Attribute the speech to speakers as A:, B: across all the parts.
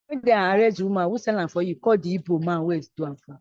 A: When they arrange woman who sell am for you, call the Igbo man wey do am for.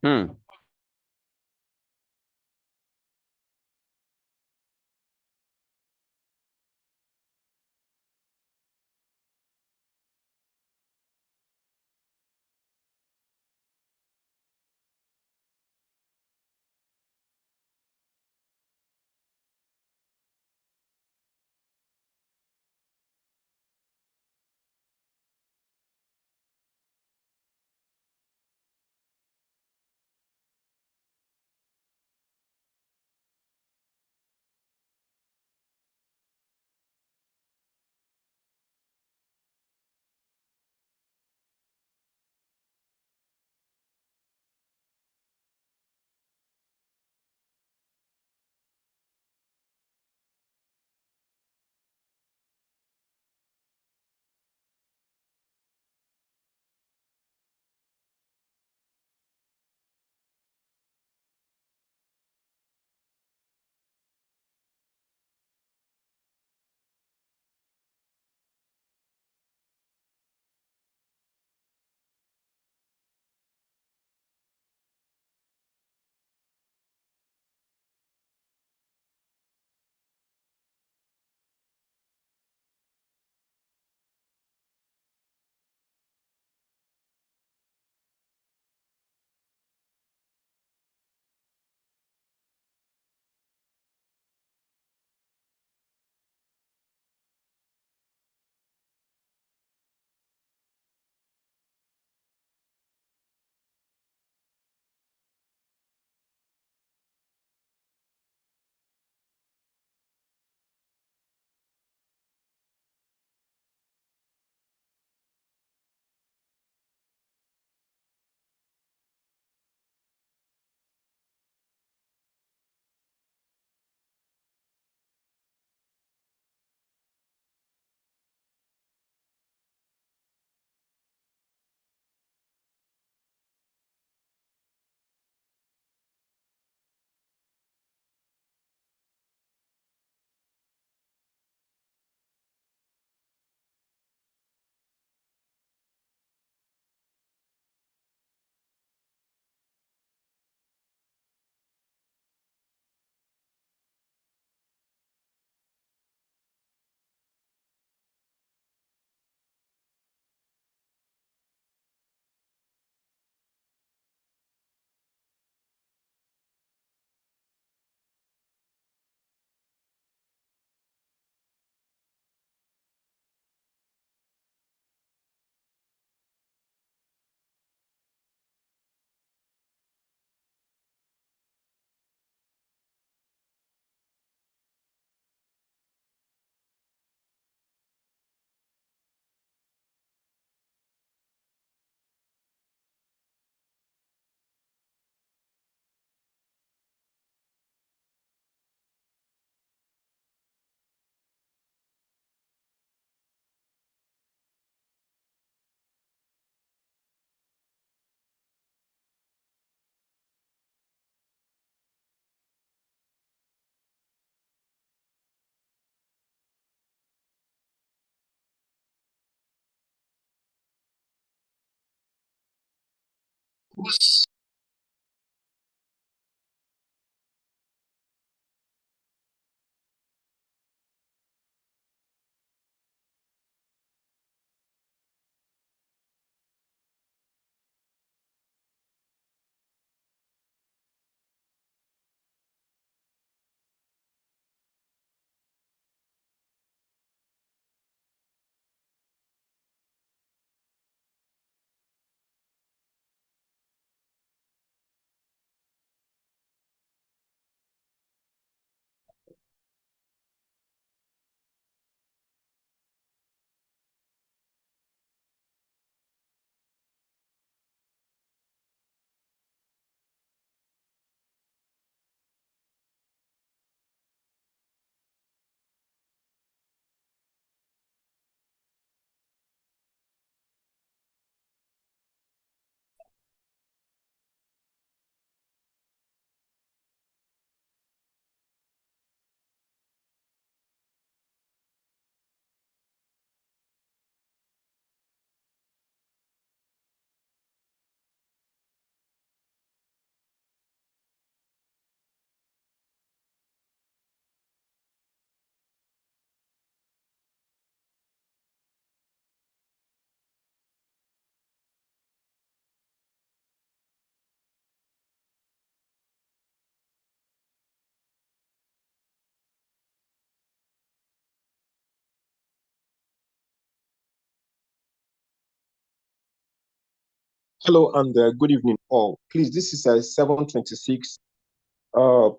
B: Hello and good evening, all. Please, this is 7:26.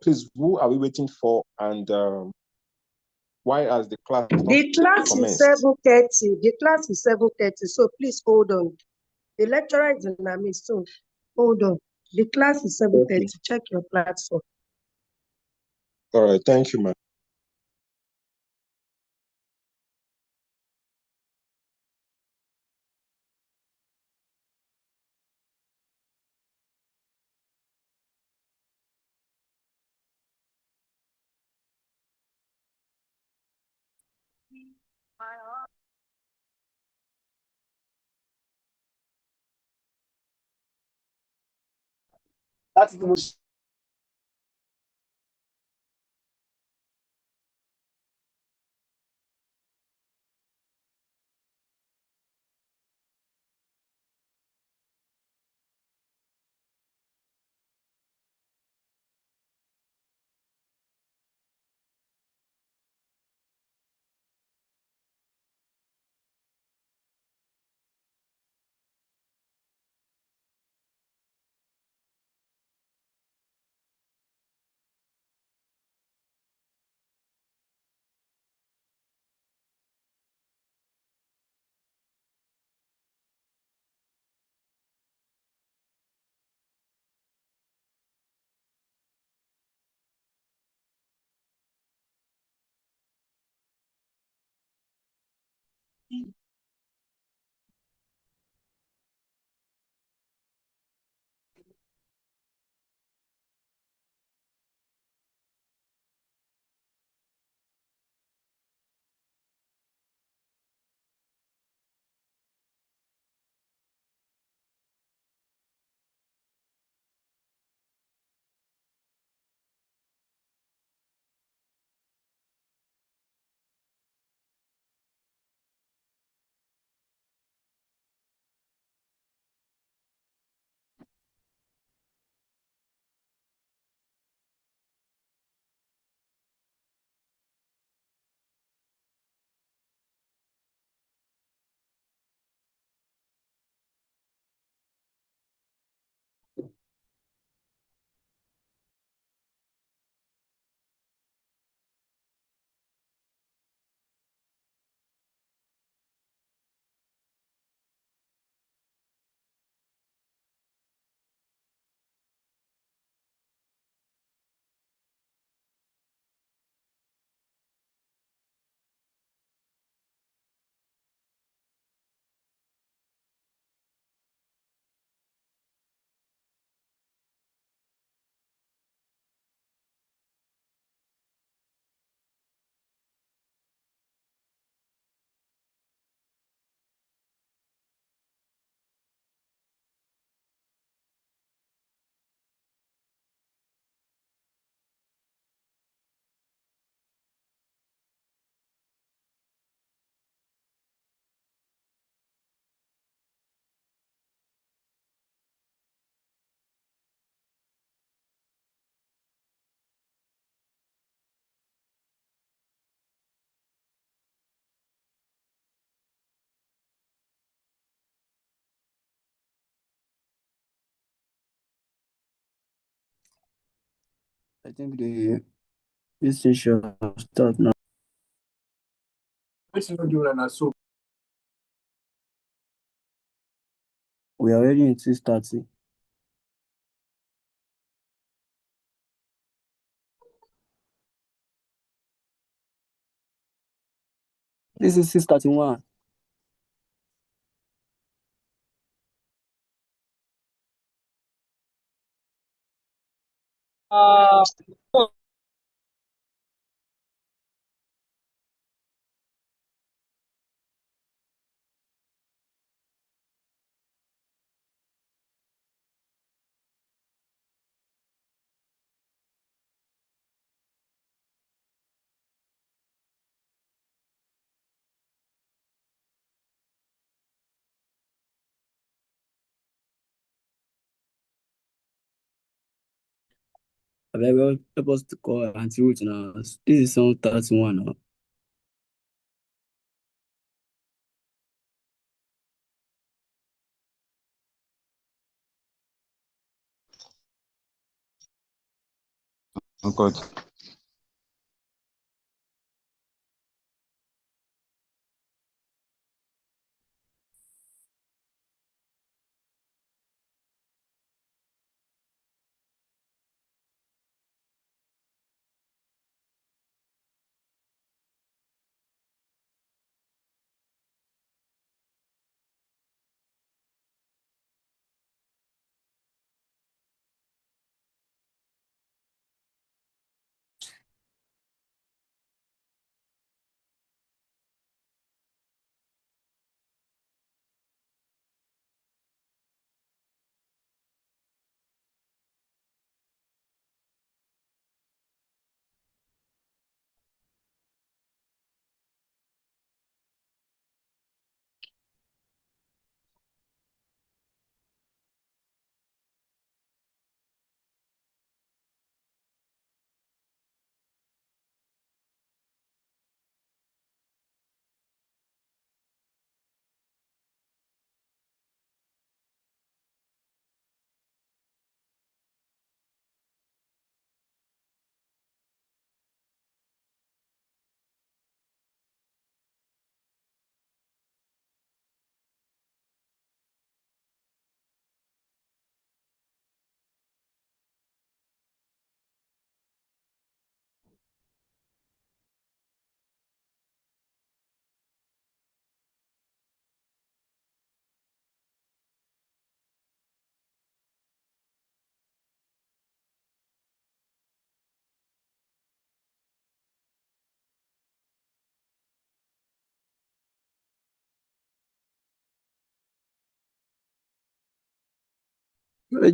B: Please, who are we waiting for, and why has the class not
C: The class is
B: commenced?
C: 7:30. The class is 7:30. So please hold on. The lecturer is in our midst. So hold on. The class is 7:30.
B: Okay.
C: Check your platform.
B: All right. Thank you, ma'am.
D: That's the most.
E: I think this thing should start now.
D: Which you do and so.
E: We are already in 6:30. This is 6:31. I beg you, help us to call Auntie Ruth now. This is 7:31 now.
F: Oh God.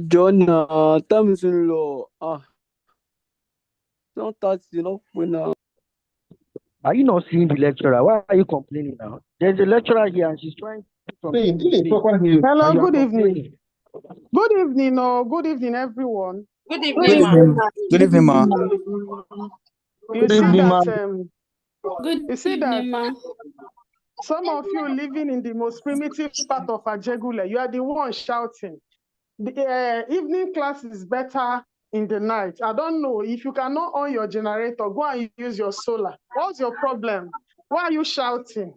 E: John, time is in law. Don't touch, when
A: Are you not seeing the lecturer? Why are you complaining now? There's a lecturer here and she's trying to do something to me.
G: Hello,
A: And you are
G: good evening.
A: complaining.
G: Good evening, good evening, everyone.
C: Good
F: Good
C: evening, ma.
F: evening. Good evening, ma.
G: You
B: Good
G: see
B: evening,
G: that
B: ma'am.
G: you see that some of you living in the most primitive part of Ajegule, you are the one shouting. The evening class is better in the night. I don't know if you cannot on your generator, go and use your solar. What's your problem? Why are you shouting?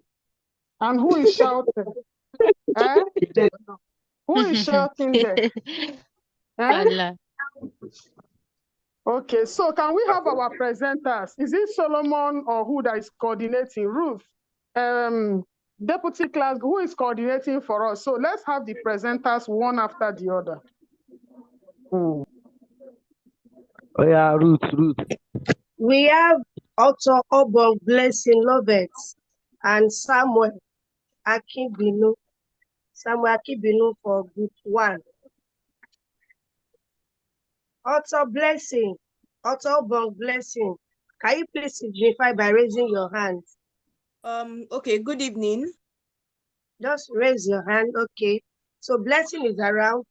G: And who is shouting? Eh? Who is shouting there? Eh? Okay, so can we have our presenters? Is it Solomon or who that is coordinating? Ruth, deputy class, who is coordinating for us? So let's have the presenters one after the other.
A: Oh yeah, Ruth.
C: We have Otto Obong Blessing Lovett and Samuel Akibinu. Samuel Akibinu for group 1. Otto Obong Blessing. Can you please signify by raising your hand?
H: Okay, good evening.
C: Just raise your hand, okay. So Blessing is around.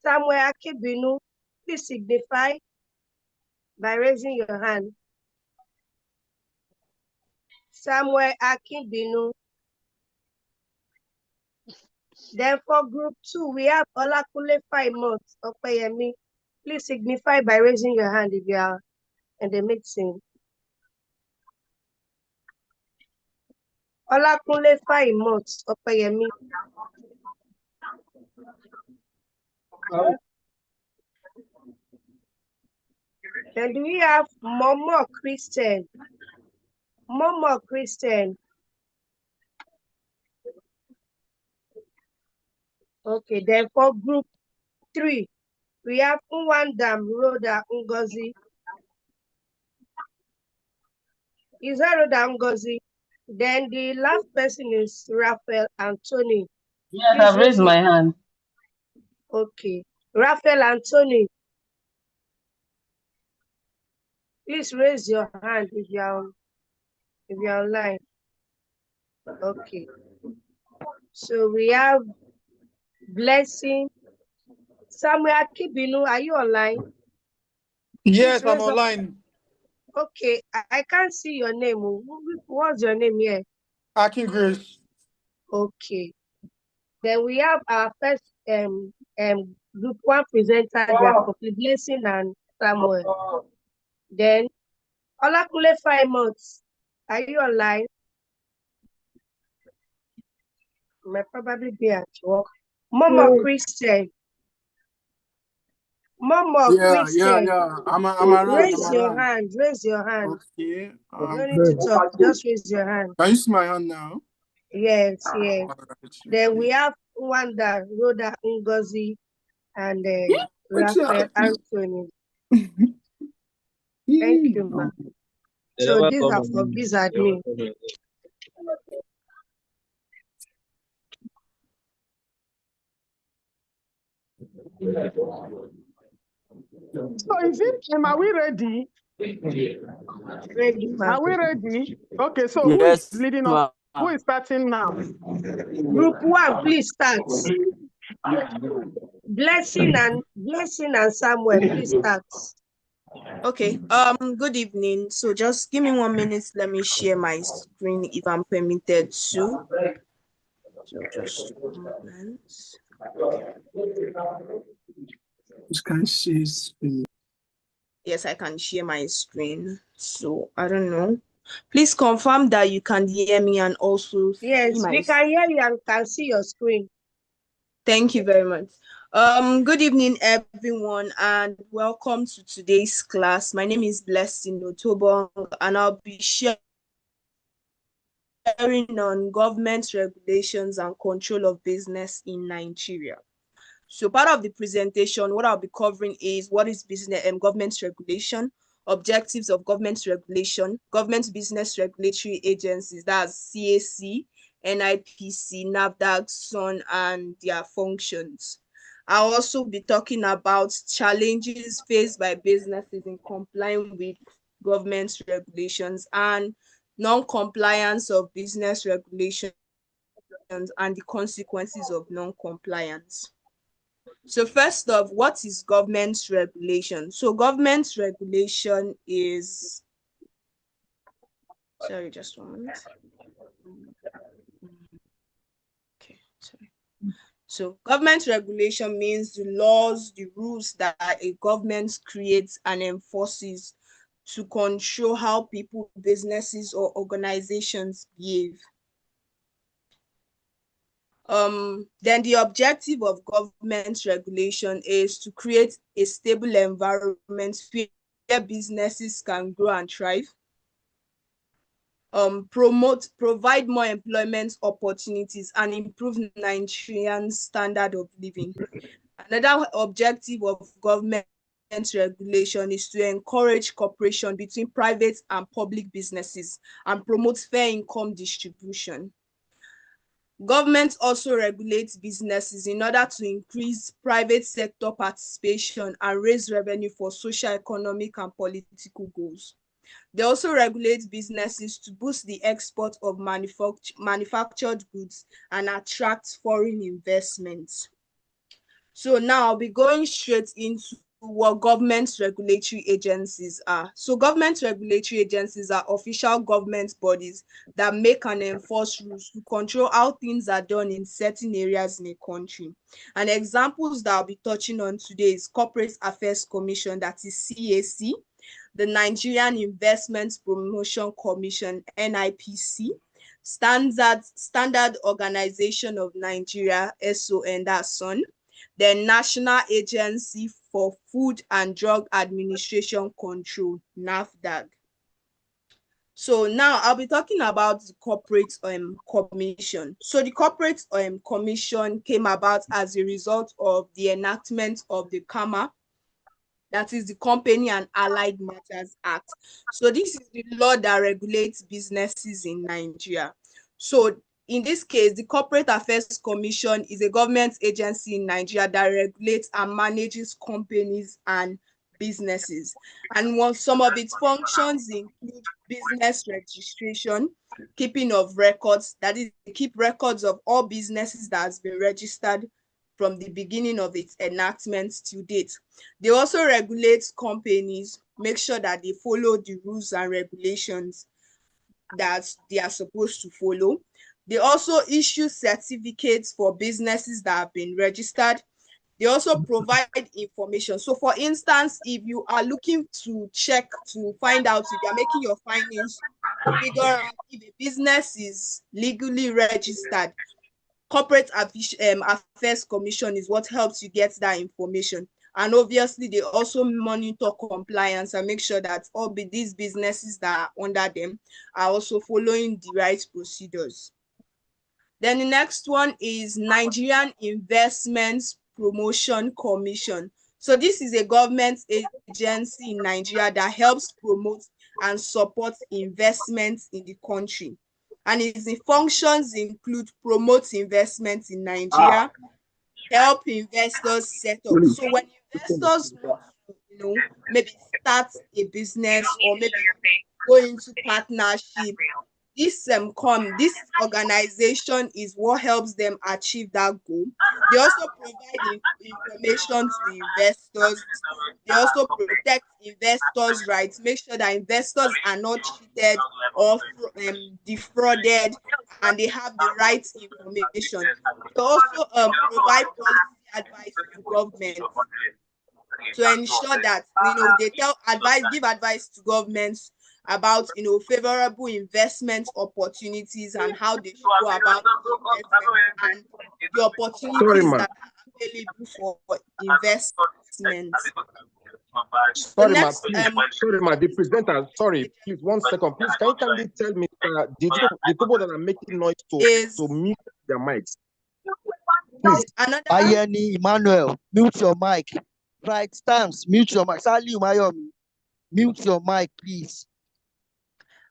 C: Samuel Akibinu, please signify by raising your hand. Samuel Akibinu. Then for group 2, we have Olakunle Faimot Opeyemi. Please signify by raising your hand if you are in the meeting. Olakunle Faimot Opeyemi. Then do we have Momo Christian? Momo Christian. Okay, then for group 3, we have Nwandam Rhoda Ngozi. Is that Rhoda Ngozi? Then the last person is Raphael Anthony.
I: Yes,
C: Please
I: I've raised my hand.
C: Okay. Raphael Anthony. Please raise your hand if you are online. Okay. So we have Blessing. Samuel Akibinu, are you online?
D: Yes, I'm online.
C: Okay, I can't see your name. What's your name here?
D: Akin Grace.
C: Okay. Then we have our first group 1 presenter, they are complete, Blessing and Samuel. Then Olakunle Faimont, are you online? Might probably be at work. Momo Christian. Momo Christian.
D: I'm around.
C: Raise your hand. Raise your hand.
D: Okay.
C: No need to talk. Just raise your hand.
D: Can you see my hand now?
C: Yes, yes.
D: Alright,
C: Then
D: okay.
C: we have Wanda, Rhoda, Ngozi, and
D: What's
C: Raphael
D: that?
C: Anthony. Thank you, ma. So these are for biz admin.
G: So is it time? Are we ready?
C: Ready, ma.
G: Are we ready? Okay, so
E: Yes,
G: who is leading us?
E: ma'am.
G: Who is starting now?
C: Group 1, please start. Blessing and Samuel, please start.
H: Okay. Good evening. So just give me 1 minute. Let me share my screen if I'm permitted to. So just 1 moment.
E: This guy says.
H: Yes, I can share my screen. So I don't know. Please confirm that you can hear me and also see
C: Yes,
H: my
C: we can hear you and can see your screen.
H: Thank you very much. Good evening, everyone, and welcome to today's class. My name is Blessing Otobong, and I'll be sharing on government regulations and control of business in Nigeria. So part of the presentation, what I'll be covering is what is business and government regulation, objectives of government regulation, government business regulatory agencies, that's CAC, NIPC, NAFDAC, SON, and their functions. I'll also be talking about challenges faced by businesses in complying with government regulations and non-compliance of business regulations and the consequences of non-compliance. So first off, what is government regulation? So government regulation is, sorry, just 1 minute. Okay, sorry. So government regulation means the laws, the rules that a government creates and enforces to control how people, businesses, or organizations behave. Then the objective of government regulation is to create a stable environment where businesses can grow and thrive, provide more employment opportunities, and improve Nigerian standard of living. Another objective of government regulation is to encourage cooperation between private and public businesses and promote fair income distribution. Government also regulates businesses in order to increase private sector participation and raise revenue for social, economic, and political goals. They also regulate businesses to boost the export of manufactured goods and attract foreign investments. So now I'll be going straight into what government regulatory agencies are. So government regulatory agencies are official government bodies that make and enforce rules to control how things are done in certain areas in a country. And examples that I'll be touching on today is Corporate Affairs Commission, that is CAC, the Nigerian Investment Promotion Commission, NIPC, Standard Organization of Nigeria, SON, that's SON, the National Agency for Food and Drug Administration Control, NAFDAC. So now I'll be talking about the Corporate Commission. So the Corporate Commission came about as a result of the enactment of the CAMA, that is the Company and Allied Matters Act. So this is the law that regulates businesses in Nigeria. So in this case, the Corporate Affairs Commission is a government agency in Nigeria that regulates and manages companies and businesses. And some of its functions include business registration, keeping of records, that is, keep records of all businesses that has been registered from the beginning of its enactment to date. They also regulate companies, make sure that they follow the rules and regulations that they are supposed to follow. They also issue certificates for businesses that have been registered. They also provide information. So for instance, if you are looking to check to find out if you're making your findings to figure out if a business is legally registered, Corporate Affairs Commission is what helps you get that information. And obviously, they also monitor compliance and make sure that all these businesses that are under them are also following the right procedures. Then the next one is Nigerian Investments Promotion Commission. So this is a government agency in Nigeria that helps promote and support investments in the country. And its functions include promote investments in Nigeria, help investors set up. So when investors want to, maybe start a business or maybe go into partnership, this organization is what helps them achieve that goal. They also provide information to investors. They also protect investors' rights, make sure that investors are not cheated or defrauded, and they have the right information. They also provide policy advice to government to ensure that they give advice to governments about favorable investment opportunities and how they should go about investment and the opportunities that are available for investment.
B: Sorry, the presenter. Sorry, please 1 second. Please, can you kindly tell me the people that are making noise to mute their mics? Please.
A: Ayeni Emmanuel, mute your mic. Right, Stamps, mute your mic. Sally Umayomi, mute your mic, please.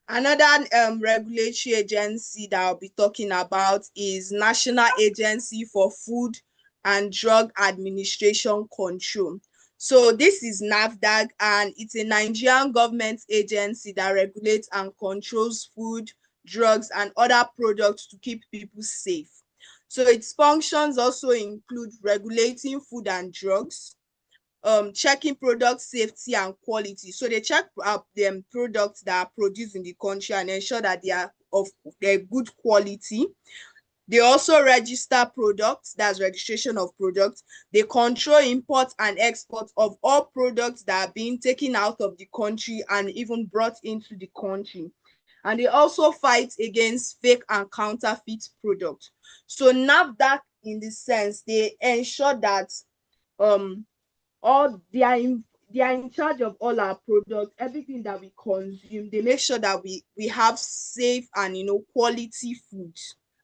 H: Another regulatory agency that I'll be talking about is National Agency for Food and Drug Administration Control. So this is NAFDAC, and it's a Nigerian government agency that regulates and controls food, drugs, and other products to keep people safe. So its functions also include regulating food and drugs, checking product safety and quality. So they check them products that are produced in the country and ensure that they are of good quality. They also register products, that's registration of products. They control import and export of all products that are being taken out of the country and even brought into the country. And they also fight against fake and counterfeit products. So NAFDAC, in this sense, they ensure that they are in charge of all our products, everything that we consume. They make sure that we have safe and quality food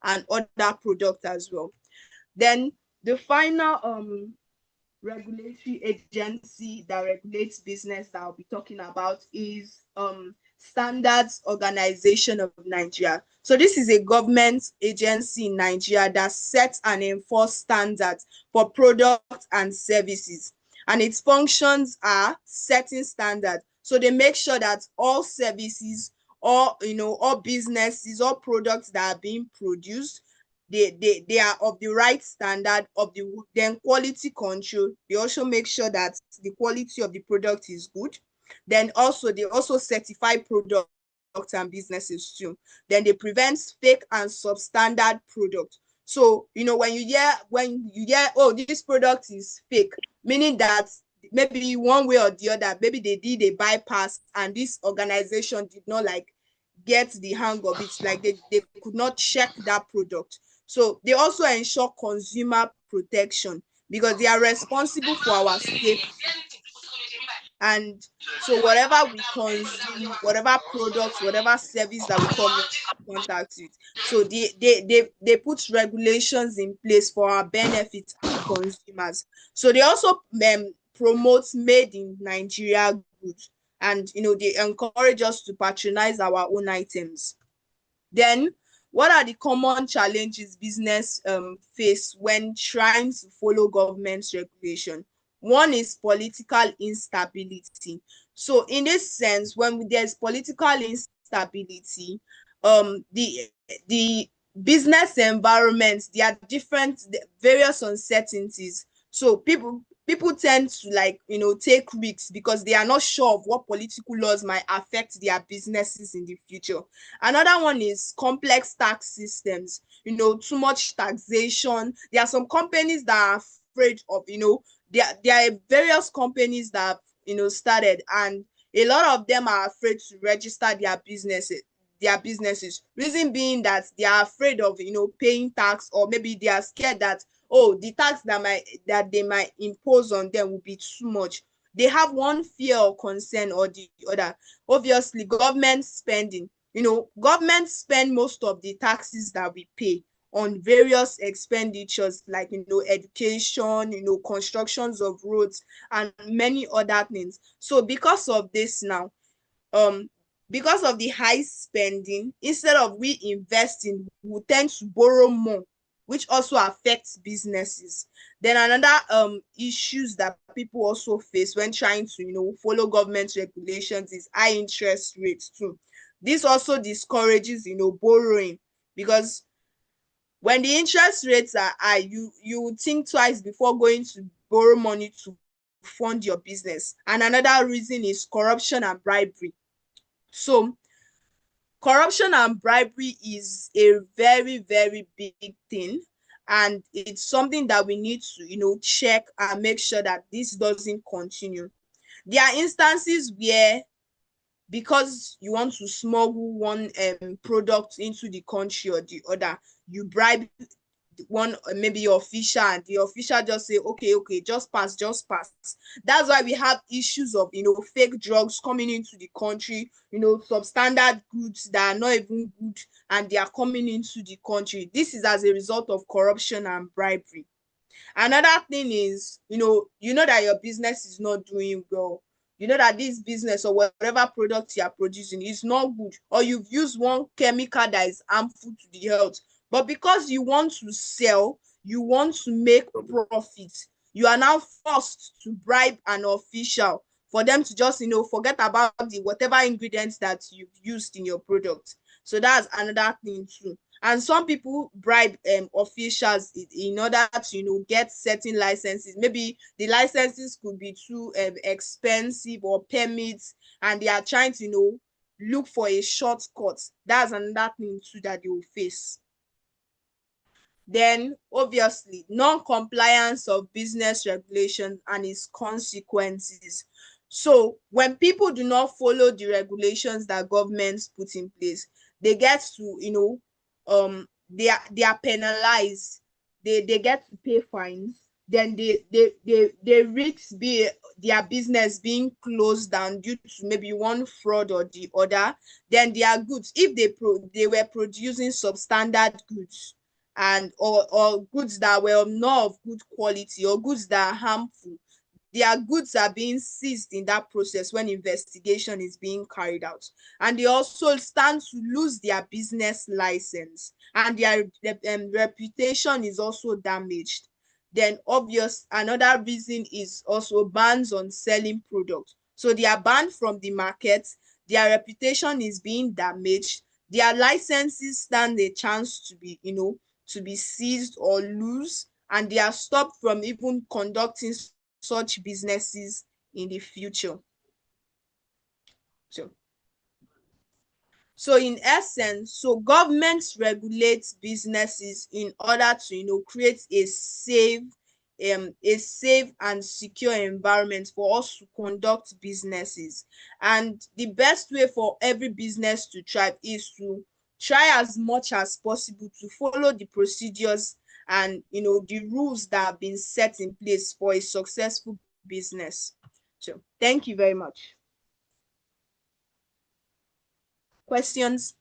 H: and other products as well. Then the final regulatory agency that regulates business that I'll be talking about is Standards Organization of Nigeria. So this is a government agency in Nigeria that sets and enforces standards for products and services. And its functions are setting standards. So they make sure that all services, all businesses, all products that are being produced, they are of the right standard, then quality control. They also make sure that the quality of the product is good. Then they also certify products and businesses too. Then they prevent fake and substandard products. So when you hear oh, this product is fake, meaning that maybe one way or the other, maybe they did a bypass and this organization did not get the hang of it, they could not check that product. So they also ensure consumer protection because they are responsible for our safety. And so whatever we consume, whatever products, whatever service that we come in contact with, so they put regulations in place for our benefit as consumers. So they also promote made in Nigeria goods, and they encourage us to patronize our own items. Then what are the common challenges business face when trying to follow government's regulation? One is political instability. So in this sense, when there's political instability, the business environment, there are various uncertainties. So people tend to take risks because they are not sure of what political laws might affect their businesses in the future. Another one is complex tax systems, too much taxation. There are some companies that are afraid of, there are various companies that, started, and a lot of them are afraid to register their businesses. Reason being that they are afraid of, paying tax, or maybe they are scared that, oh, the tax that they might impose on them will be too much. They have one fear or concern or the other. Obviously, government spending. Government spend most of the taxes that we pay on various expenditures like, education, constructions of roads and many other things. So because of this now, because of the high spending, instead of we investing, we tend to borrow more, which also affects businesses. Then another issues that people also face when trying to, follow government regulations is high interest rates too. This also discourages, borrowing, because when the interest rates are high, you think twice before going to borrow money to fund your business. And another reason is corruption and bribery. So corruption and bribery is a very, very big thing, and it's something that we need to, check and make sure that this doesn't continue. There are instances where, because you want to smuggle one product into the country or the other, you bribe one, maybe your official, and the official just say, okay, just pass. That's why we have issues of, fake drugs coming into the country, substandard goods that are not even good, and they are coming into the country. This is as a result of corruption and bribery. Another thing is, that your business is not doing well. You know that this business or whatever product you are producing is not good, or you've used one chemical that is harmful to the health. But because you want to sell, you want to make profit, you are now forced to bribe an official for them to just, forget about the whatever ingredients that you've used in your product. So that's another thing too. And some people bribe officials in order to, get certain licenses. Maybe the licenses could be too expensive, or permits, and they are trying to, look for a shortcut. That's another thing too that they will face. Then, obviously, non-compliance of business regulations and its consequences. So when people do not follow the regulations that governments put in place, they get to, they are penalized. They get to pay fines. Then they risk their business being closed down due to maybe one fraud or the other. Then their goods, if they were producing substandard goods, and or goods that were not of good quality, or goods that are harmful, their goods are being seized in that process when investigation is being carried out. And they also stand to lose their business license, and their reputation is also damaged. Then another reason is also bans on selling products. So they are banned from the market, their reputation is being damaged, their licenses stand a chance to be seized or lose, and they are stopped from even conducting such businesses in the future. So in essence, so governments regulate businesses in order to create a safe and secure environment for us to conduct businesses. And the best way for every business to thrive is to try as much as possible to follow the procedures and the rules that have been set in place for a successful business. So thank you very much. Questions?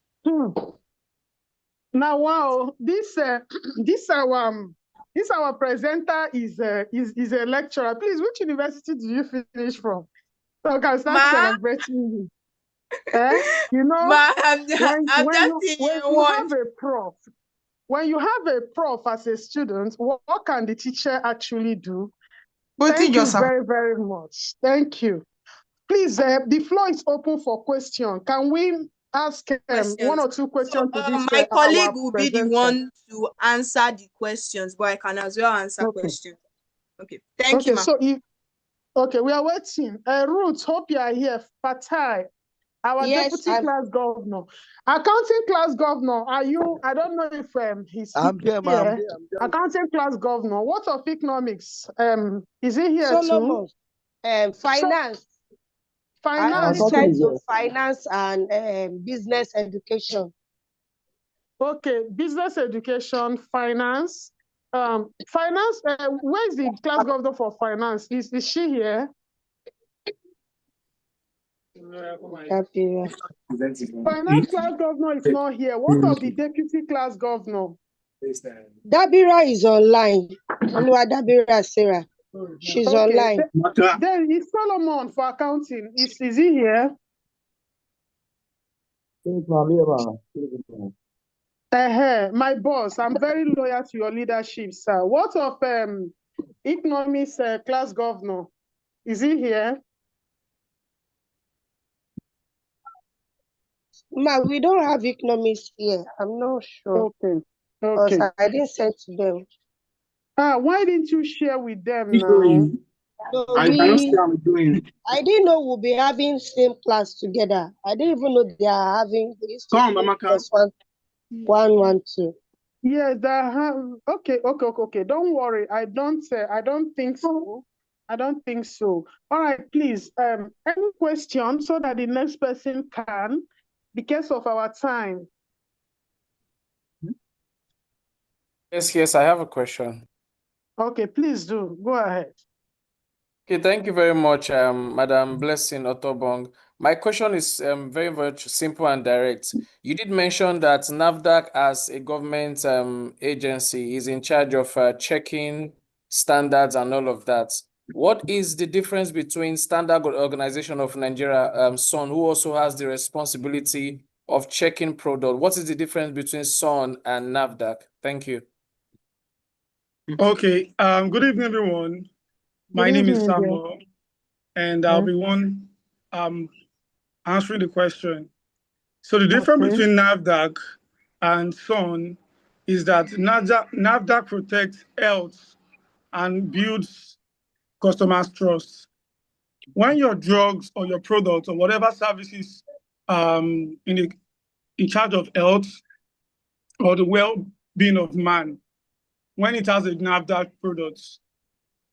G: Now, wow, this our presenter is a lecturer. Please, which university did you finish from? So I can start celebrating you. When you have a prof as a student, what can the teacher actually do? Thank you very, very much. Thank you. Please, the floor is open for question. Can we ask one or two questions to this?
H: My colleague will be the one to answer the questions, but I can as well answer questions. Okay, thank you, ma.
G: So we are waiting. Ruth, hope you are here. Fatai, Our
C: Yes,
G: deputy class governor. Accounting class governor, are you, I don't know if he's
A: I'm there,
G: here.
A: I'm there.
G: Accounting class governor, what of economics? Is he here
C: Solomon,
G: too?
C: finance. I only
G: Finance.
C: tend to finance and business education.
G: Okay, business education, finance. Finance, where is the class governor for finance? Is she here? Finance class governor is not here. What of the deputy class governor?
C: Dabira is online. Dabira Sarah. She's online.
G: Then is Solomon for accounting. Is he here? My boss, I'm very loyal to your leadership, sir. What of economics class governor? Is he here?
C: Ma, we don't have economics here. I'm not sure.
G: Okay.
C: Because I didn't send to them.
G: Why didn't you share with them now?
C: So I didn't know we'll be having same class together. I didn't even know they are having one, 1, 2.
G: Yeah, okay. Don't worry. I don't think so. I don't think so. All right, please. Any question so that the next person can, because of our time.
F: Yes, I have a question.
G: Okay, please do. Go ahead.
F: Okay, thank you very much, Madam Blessing Otobong. My question is very, very simple and direct. You did mention that NAFDAC as a government agency is in charge of checking standards and all of that. What is the difference between Standard Organization of Nigeria, SON, who also has the responsibility of checking product? What is the difference between SON and NAFDAC? Thank you.
D: Okay. Good evening, everyone. My name is Samuel, and I'll be answering the question. So the difference between NAFDAC and SON is that NAFDAC protects health and builds customers' trust. When your drugs or your products or whatever services in charge of health or the well-being of man, when it has a NAFDAC product,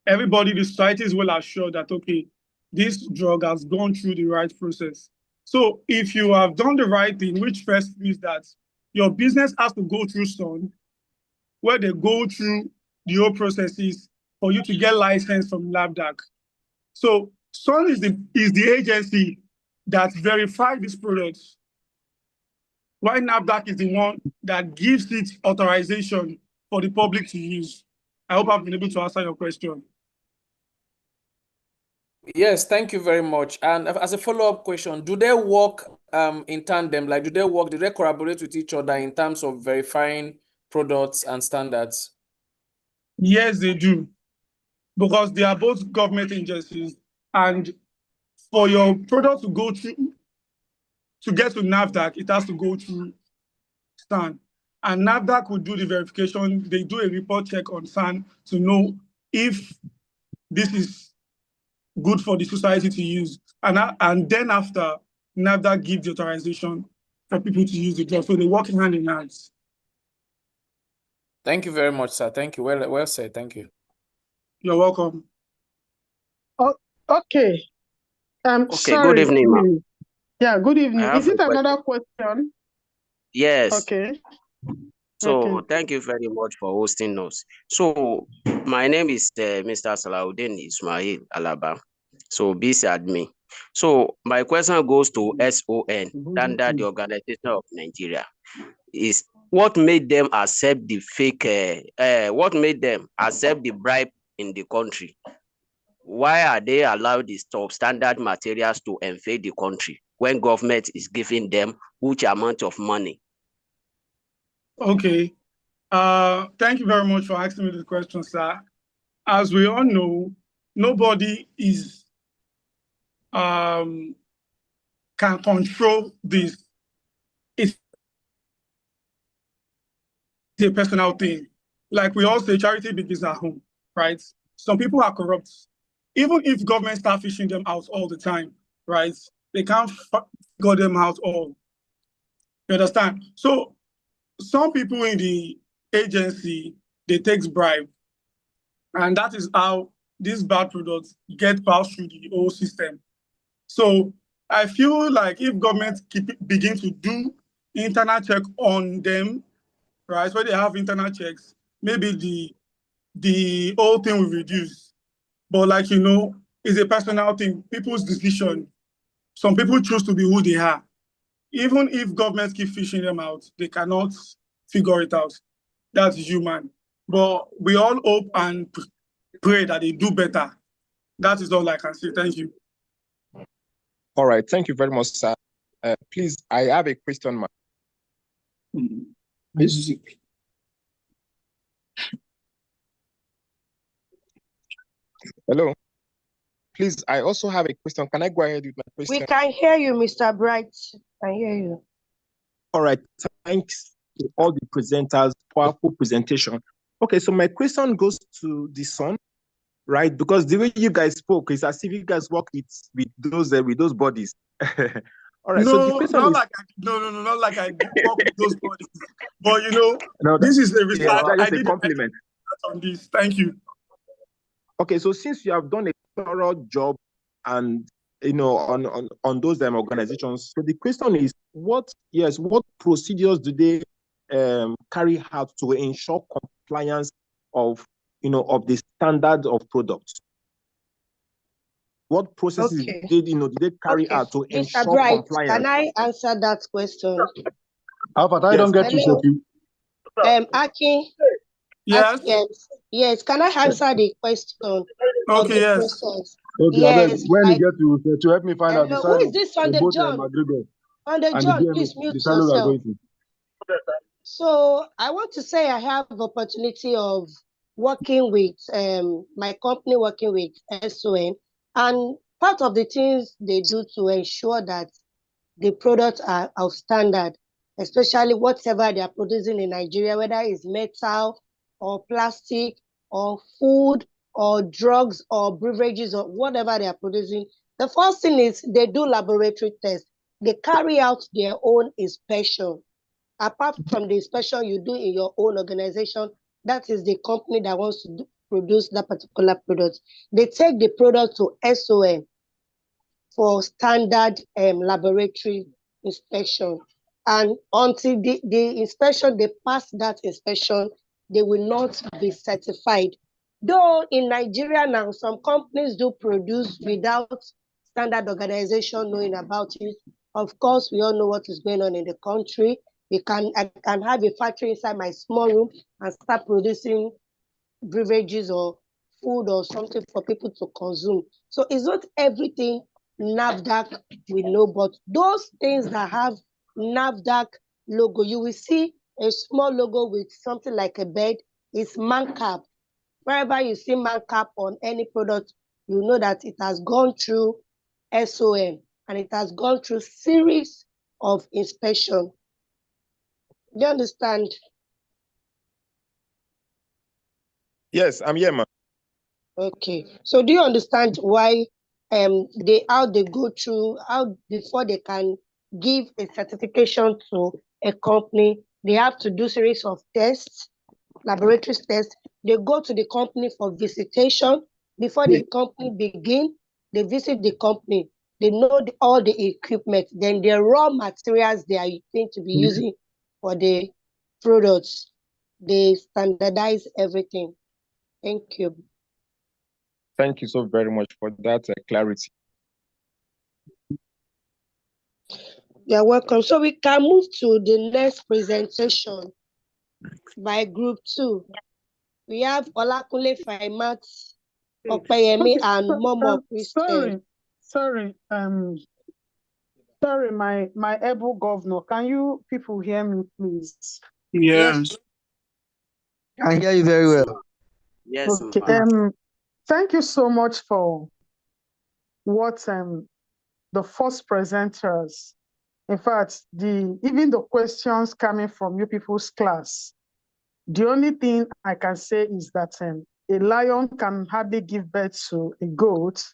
D: everybody, the society is well assured that, okay, this drug has gone through the right process. So if you have done the right thing, which first means that your business has to go through SON, where they go through the whole processes for you to get license from NAFDAC. So SON is the agency that verifies these products, while NAFDAC is the one that gives it authorization for the public to use. I hope I've been able to answer your question.
F: Yes, thank you very much. And as a follow-up question, do they work in tandem? Like, do they collaborate with each other in terms of verifying products and standards?
D: Yes, they do, because they are both government agencies. And for your product to go through, to get to NAFDAC, it has to go through SAN. And NAFDAC will do the verification. They do a report check on SAN to know if this is good for the society to use. And then after, NAFDAC gives the authorization for people to use the drug. So they work hand in hand.
F: Thank you very much, sir. Thank you. Well said. Thank you.
D: You're welcome.
G: Oh, okay.
I: Okay,
G: sorry.
I: good evening, ma'am.
G: Yeah, good evening. Is it another question?
I: Yes.
G: Okay.
I: So thank you very much for hosting us. So my name is Mr. Salahuddin Ismail Alaba. So BC admin. So my question goes to SON, Standard Organization of Nigeria. Is what made them accept the what made them accept the bribe in the country? Why are they allowed the substandard materials to invade the country when government is giving them huge amount of money?
D: Okay. Thank you very much for asking me the question, sir. As we all know, nobody is can control this. It's a personal thing. Like we all say, charity begins at home, right? Some people are corrupt. Even if government start fishing them out all the time, right? They can't figure them out all. You understand? So some people in the agency, they take bribe. And that is how these bad products get passed through the whole system. So I feel like if government begin to do internal check on them, right, where they have internal checks, maybe the whole thing will reduce. But like, you know, it's a personal thing, people's decision. Some people choose to be who they are. Even if governments keep fishing them out, they cannot figure it out. That's human. But we all hope and pray that they do better. That is all I can say. Thank you.
B: All right. Thank you very much, sir. Please, I have a question, ma'am. Hello. Please, I also have a question. Can I go ahead with my question?
C: We can hear you, Mr. Bright. I hear you.
B: All right. Thanks to all the presenters. Powerful presentation. Okay, so my question goes to the son, right? Because the way you guys spoke is as if you guys work with those bodies. All right.
D: No,
B: so the question
D: not
B: is,
D: like not like I work with those bodies. But you know, this is the research.
B: Yeah, that's
D: I
B: a
D: did
B: compliment
D: on this. Thank you.
B: Okay, so since you have done a thorough job and on those organizations, so the question is, what procedures do they carry out to ensure compliance of the standard of products? What processes did they carry out to ensure
C: Mr. Bright,
B: compliance?
C: can I answer that question?
J: Albert, I don't get you, Sophie.
C: Akin.
D: Yes.
C: Yes. Can I answer the question on the process?
J: Okay,
C: yes.
J: When you get to help me find out the
C: who
J: side
C: is this on the John? On the John, please mute yourself. So I want to say I have the opportunity of working with my company, working with SON, and part of the things they do to ensure that the products are of standard, especially whatever they are producing in Nigeria, whether it's metal or plastic or food or drugs or beverages or whatever they are producing. The first thing is they do laboratory tests. They carry out their own inspection. Apart from the inspection you do in your own organization, that is the company that wants to produce that particular product. They take the product to SON for standard laboratory inspection. And until the inspection, they pass that inspection, they will not be certified. Though in Nigeria now, some companies do produce without standard organization knowing about it. Of course, we all know what is going on in the country. I can have a factory inside my small room and start producing beverages or food or something for people to consume. So it's not everything NAFDAC we know, but those things that have NAFDAC logo, you will see a small logo with something like a bed. It's MANCAP. Wherever you see MANCAP on any product, you know that it has gone through SOM and it has gone through series of inspection. Do you understand?
B: Yes, I'm here, ma'am.
C: Okay. So do you understand why how they go through, how before they can give a certification to a company, they have to do series of tests, laboratory tests. They go to the company for visitation. Before the company begin, they visit the company. They know all the equipment, then the raw materials they are going to be using for the products. They standardize everything. Thank you.
B: Thank you so very much for that clarity.
C: You're welcome. So we can move to the next presentation by group 2. We have Olakunle Faimat, Opeyemi, and Momo Christian.
G: Sorry, my able governor. Can you people hear me, please?
D: Yes.
A: I hear you very well.
I: Yes.
G: Okay. Thank you so much for what the first presenters. In fact, even the questions coming from you people's class, the only thing I can say is that a lion can hardly give birth to a goat,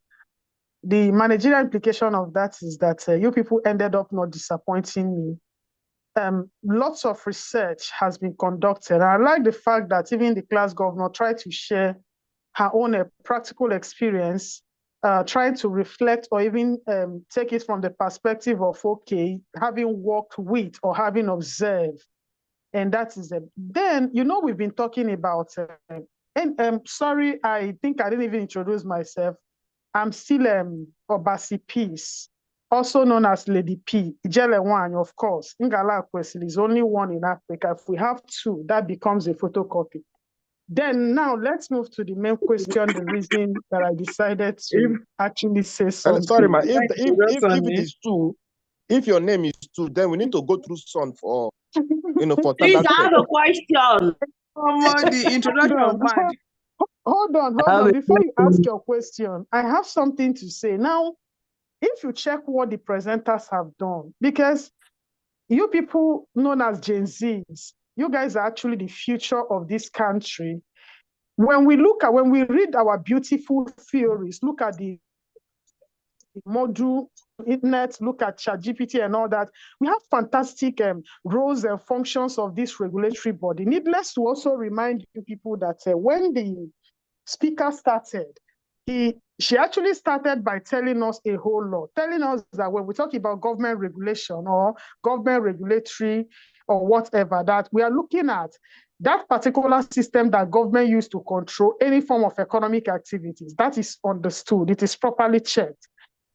G: the managerial implication of that is that you people ended up not disappointing me. Lots of research has been conducted. I like the fact that even the class governor tried to share her own practical experience, trying to reflect or even take it from the perspective of, okay, having worked with or having observed. And that is it. Then, we've been talking about, sorry, I think I didn't even introduce myself. I'm still Obasi Peace, also known as Lady P. Ijelewan, of course. Ngala Kwesili is only one in Africa. If we have two, that becomes a photocopy. Then now let's move to the main question, the reason that I decided to actually say something.
B: Sorry, ma, if it is two, if your name is two, then we need to go through Son for, for
I: Please, I have a question.
H: The introduction bad.
G: Hold on. Before you ask your question, I have something to say. Now, if you check what the presenters have done, because you people known as Gen Zs, you guys are actually the future of this country. When we read our beautiful theories, look at the module, internet, look at ChatGPT and all that, we have fantastic roles and functions of this regulatory body. Needless to also remind you people that when the speaker started, she actually started by telling us a whole lot, telling us that when we talk about government regulation or government regulatory or whatever, that we are looking at that particular system that government used to control any form of economic activities. That is understood. It is properly checked.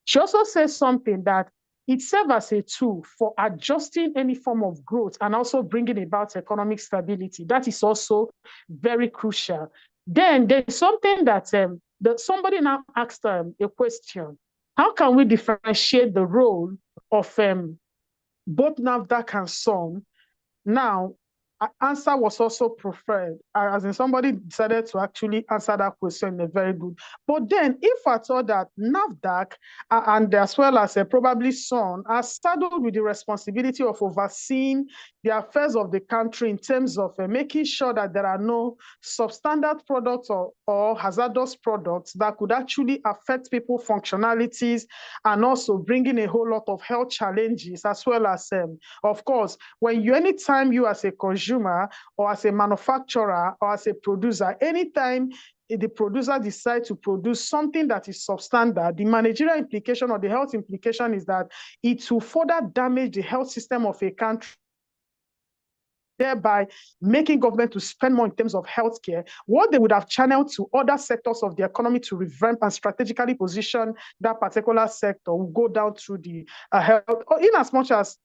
G: She also says something that it serves as a tool for adjusting any form of growth and also bringing about economic stability. That is also very crucial. Then there's something that somebody now asked a question. How can we differentiate the role of both NAFDAC and SON? Now, answer was also preferred, as in somebody decided to actually answer that question in a very good. But then, if I thought that NAFDAC and as well as probably SON are saddled with the responsibility of overseeing the affairs of the country in terms of making sure that there are no substandard products or hazardous products that could actually affect people's functionalities and also bringing a whole lot of health challenges, as well as, of course, anytime you as a consumer or as a manufacturer or as a producer, anytime the producer decides to produce something that is substandard, the managerial implication or the health implication is that it will further damage the health system of a country, thereby making government to spend more in terms of healthcare, what they would have channeled to other sectors of the economy to revamp and strategically position that particular sector will go down through the health, in as much as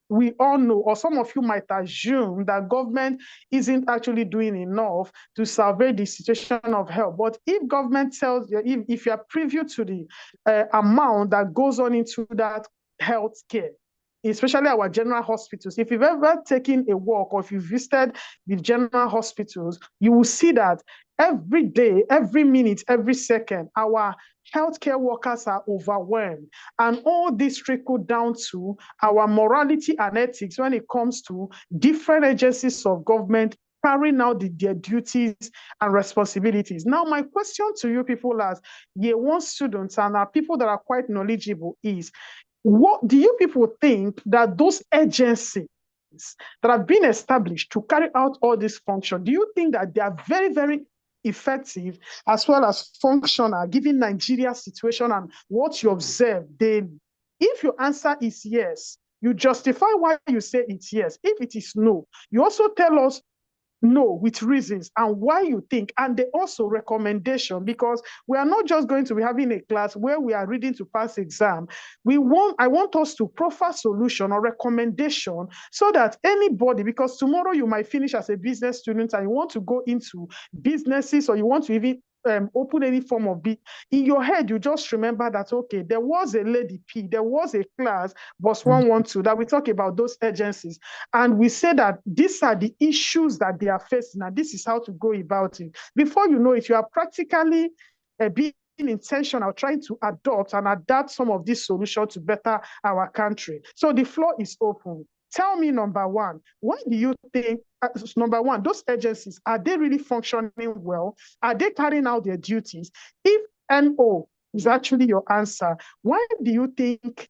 G: we all know, or some of you might assume, that government isn't actually doing enough to survey the situation of health. But if government tells you, if you are privy to the amount that goes on into that health care, especially our general hospitals, if you've ever taken a walk or if you've visited the general hospitals, you will see that every day, every minute, every second, our healthcare workers are overwhelmed. And all this trickle down to our morality and ethics when it comes to different agencies of government carrying out their duties and responsibilities. Now, my question to you people as year one students and are people that are quite knowledgeable is, what do you people think that those agencies that have been established to carry out all this function, do you think that they are very, very effective as well as functional, given Nigeria's situation and what you observe daily? If your answer is yes, you justify why you say it's yes. If it is no, you also tell us no with reasons and why you think, and they also recommendation, because we are not just going to be having a class where we are reading to pass exam. I want us to proffer solution or recommendation so that anybody, because tomorrow you might finish as a business student and you want to go into businesses, or you want to even open any form of in your head, you just remember that, okay, there was a Lady P, there was a class, BOSS 112, that we talk about those agencies. And we say that these are the issues that they are facing, and this is how to go about it. Before you know it, you are practically being intentional, trying to adopt and adapt some of these solutions to better our country. So the floor is open. Tell me, number one, why do you think, number one, those agencies, are they really functioning well? Are they carrying out their duties? If NO, is actually your answer. Why do you think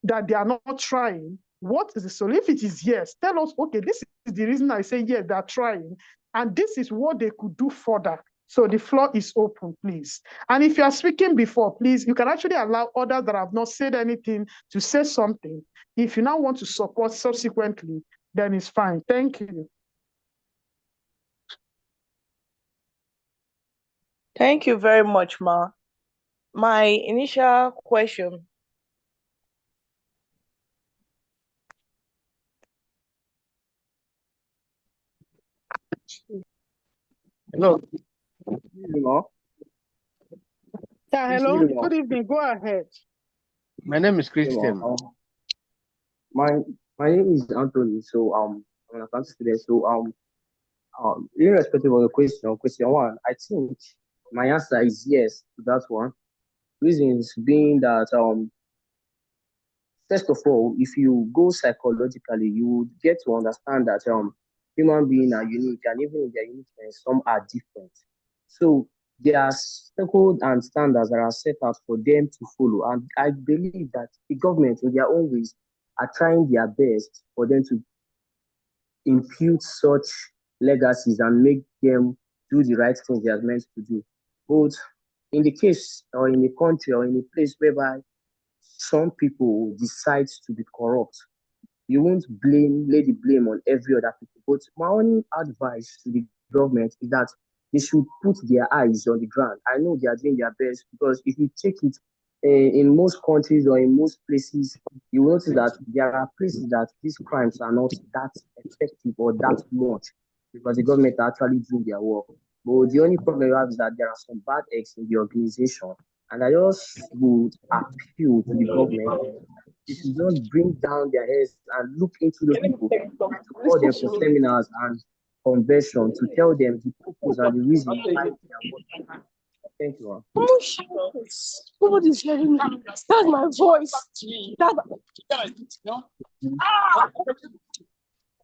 G: that they are not trying? What is the solution? If it is yes, tell us, okay, this is the reason I say yes, they're trying, and this is what they could do further. So the floor is open, please. And if you are speaking before, please, you can actually allow others that have not said anything to say something. If you now want to support subsequently, then it's fine. Thank you.
K: Thank you very much, Ma. My initial question.
L: Hello.
G: Yeah, hello. Good evening. Go ahead.
L: My name is Christian.
M: My name is Anthony. So I'm an accountant student. So irrespective of the question one, I think my answer is yes to that one. Reasons being that first of all, if you go psychologically, you would get to understand that human beings are unique, and even in their uniqueness, some are different. So there are circles and standards that are set out for them to follow. And I believe that the government, in their own ways, are trying their best for them to impute such legacies and make them do the right things they are meant to do. But in the case or in a country or in a place whereby some people decide to be corrupt, you won't lay the blame on every other people. But my only advice to the government is that they should put their eyes on the ground. I know they are doing their best, because if you take it in most countries or in most places, you will notice that there are places that these crimes are not that effective or that much, because the government are actually doing their work. But the only problem you have is that there are some bad eggs in the organization. And I just would appeal to the government, they should just bring down their heads and look into those people, and to call them for seminars and conversion to tell them the purpose and the reason why they are working. Thank you.
K: Somebody's hearing me. That's my voice.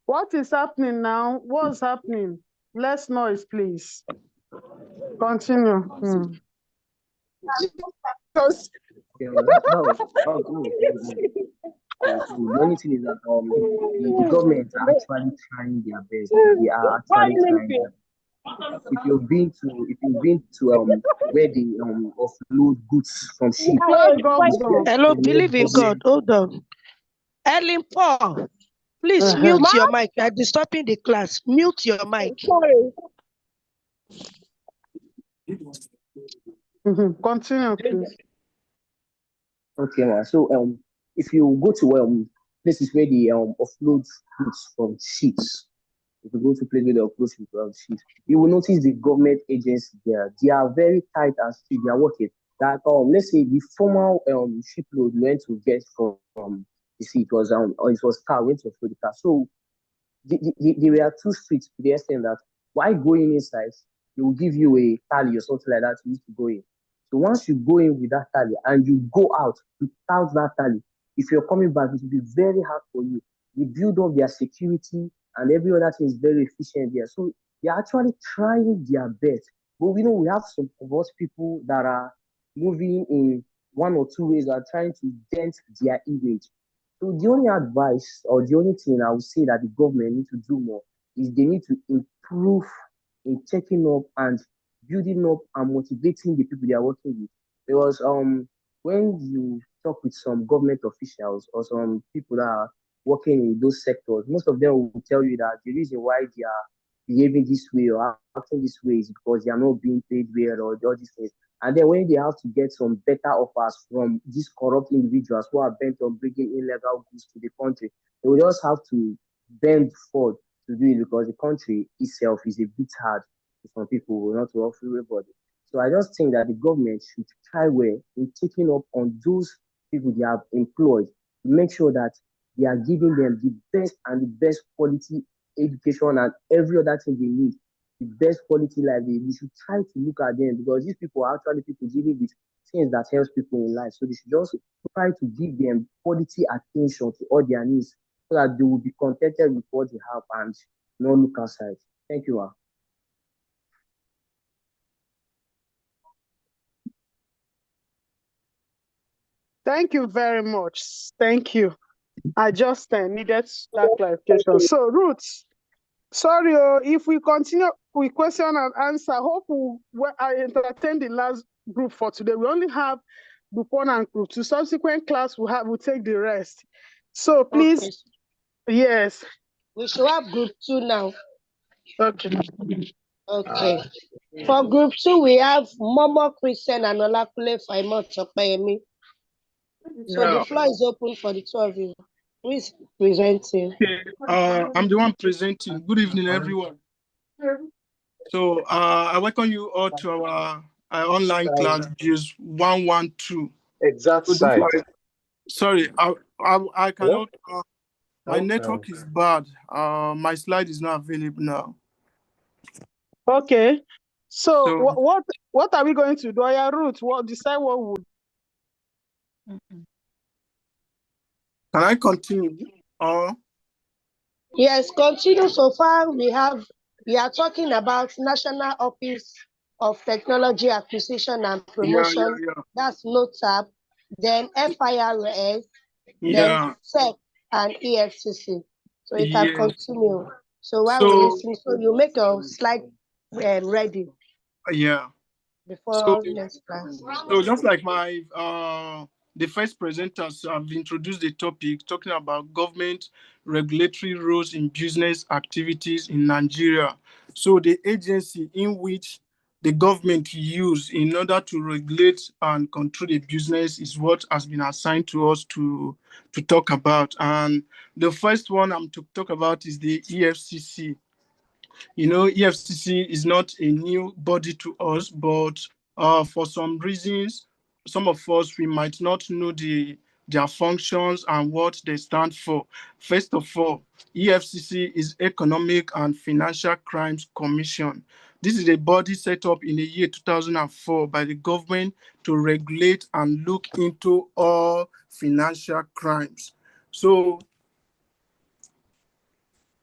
G: What is happening now? What's happening? Less noise, please. Continue.
M: Yeah, that was so the only thing is that the government are actually trying their best. They are actually trying their best. If you've been to where they offload goods from ship.
C: Hello, believe in God. Hold on. Ellen Paul, please mute your mic. You are disturbing the class. Mute your mic.
K: Sorry.
G: Continue, please.
M: Okay, man. So if you go to places where they offload goods from ships, if you go to places where they offload goods from ships, you will notice the government agencies there. They are very tight and strict. They are working. That let's say the former shipload went to get from the sea. It was car went to offload the car. So they were too strict to the extent that while going inside, they will give you a tally or something like that you need to go in. So once you go in with that tally and you go out without that tally, if you're coming back, it will be very hard for you. They build up their security and every other thing is very efficient there. So they're actually trying their best. But we know we have some of us people that are moving in one or two ways that are trying to dent their image. So the only advice or the only thing I would say that the government need to do more is they need to improve in checking up and building up and motivating the people they are working with. Because when you talk with some government officials or some people that are working in those sectors, most of them will tell you that the reason why they are behaving this way or acting this way is because they are not being paid well or all these things. And then when they have to get some better offers from these corrupt individuals who are bent on bringing illegal goods to the country, they will just have to bend forward to do it, because the country itself is a bit hard to some people, not to all everybody. So I just think that the government should try well in taking up on those people they have employed to make sure that they are giving them the best and the best quality education and every other thing they need, the best quality life. We should try to look at them, because these people are actually people dealing with things that helps people in life. So they should just try to give them quality attention to all their needs, so that they will be contented with what they have and not look outside. Thank you.
G: Thank you very much. Thank you. I just needed that clarification. So, Ruth, sorry, if we continue with question and answer, hope I entertain the last group for today. We only have group 1 and group 2. Subsequent class we'll take the rest. So please, okay. Yes.
C: We should have group 2 now.
G: Okay.
C: Okay. For group 2, we have Momo Christian and Olakule Faimot Chopayemi. So the floor is open for the 2 of you. Who is presenting?
D: Okay. I'm the one presenting. Good evening, everyone. So I welcome you all to our online class, Use 112.
B: Exact side.
D: Sorry, I cannot. My network is bad. My slide is not available now.
G: Okay. So what are we going to do? Ruth, decide what would.
D: Can I continue?
C: Yes, continue. So far, we are talking about National Office of Technology Acquisition and Promotion.
D: Yeah.
C: That's NOTAP. Then FIRS. Then SEC and EFCC. So you can continue. So while we listen, so you make your slide ready.
D: Yeah.
C: Before next class.
D: So just like my the first presenters have introduced the topic talking about government regulatory roles in business activities in Nigeria. So the agency in which the government use in order to regulate and control the business is what has been assigned to us to talk about. And the first one I'm to talk about is the EFCC. You know, EFCC is not a new body to us, but for some reasons, some of us, we might not know their functions and what they stand for. First of all, EFCC is Economic and Financial Crimes Commission. This is a body set up in the year 2004 by the government to regulate and look into all financial crimes. So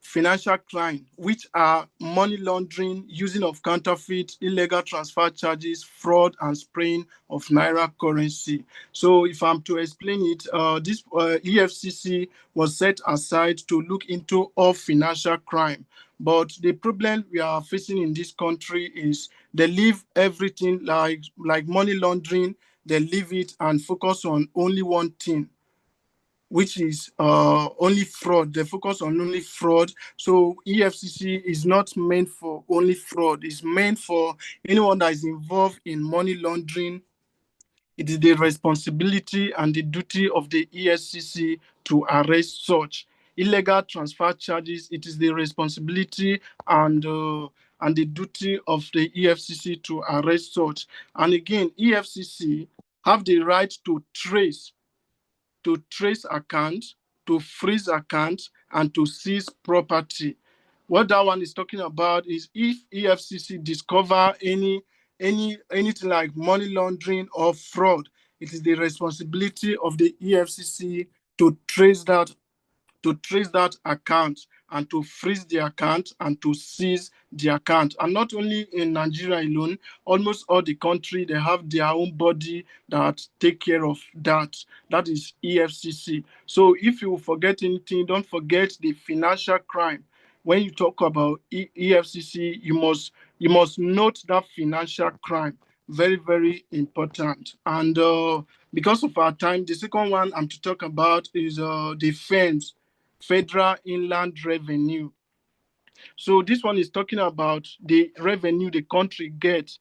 D: financial crime, which are money laundering, using of counterfeit, illegal transfer charges, fraud, and spraying of naira currency. So if I'm to explain it, this EFCC was set aside to look into all financial crime. But the problem we are facing in this country is they leave everything like money laundering, they leave it and focus on only one thing, which is only fraud. They focus on only fraud. So EFCC is not meant for only fraud. It's meant for anyone that is involved in money laundering. It is the responsibility and the duty of the EFCC to arrest such. Illegal transfer charges, it is the responsibility and the duty of the EFCC to arrest such. And again, EFCC have the right to trace accounts, to freeze accounts, and to seize property. What that one is talking about is if EFCC discover anything like money laundering or fraud, it is the responsibility of the EFCC to trace that account and to freeze the account and to seize the account. And not only in Nigeria alone, almost all the country, they have their own body that take care of that. That is EFCC. So if you forget anything, don't forget the financial crime. When you talk about EFCC, you must note that financial crime. Very, very important. And because of our time, the second one I'm to talk about is the FINS, Federal Inland Revenue. So this one is talking about the revenue the country gets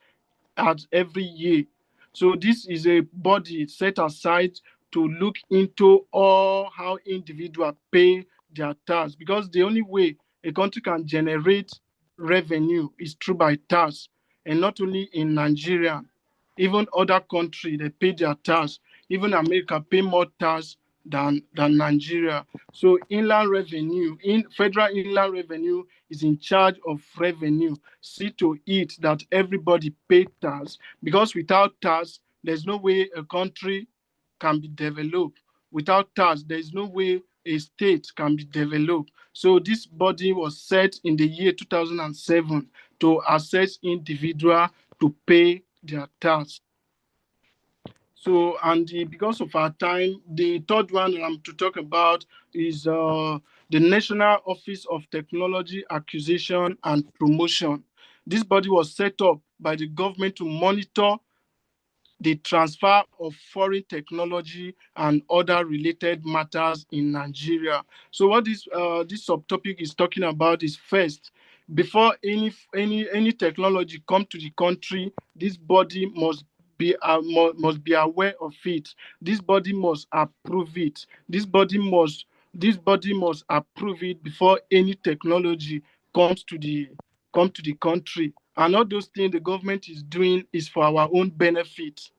D: at every year. So this is a body set aside to look into all how individuals pay their tax, because the only way a country can generate revenue is through by tax. And not only in Nigeria, even other countries, they pay their tax. Even America pay more tax than Nigeria. So federal inland revenue is in charge of revenue. See to it that everybody pay tax, because without tax, there's no way a country can be developed. Without tax, there's no way a state can be developed. So this body was set in the year 2007 to assess individuals to pay their tax. So, because of our time, the third one that I'm to talk about is the National Office of Technology Acquisition and Promotion. This body was set up by the government to monitor the transfer of foreign technology and other related matters in Nigeria. So what this subtopic is talking about is, first, before any technology come to the country, this body must be aware of it. This body must approve it. This body must approve it before any technology comes to the country. And all those things the government is doing is for our own benefit.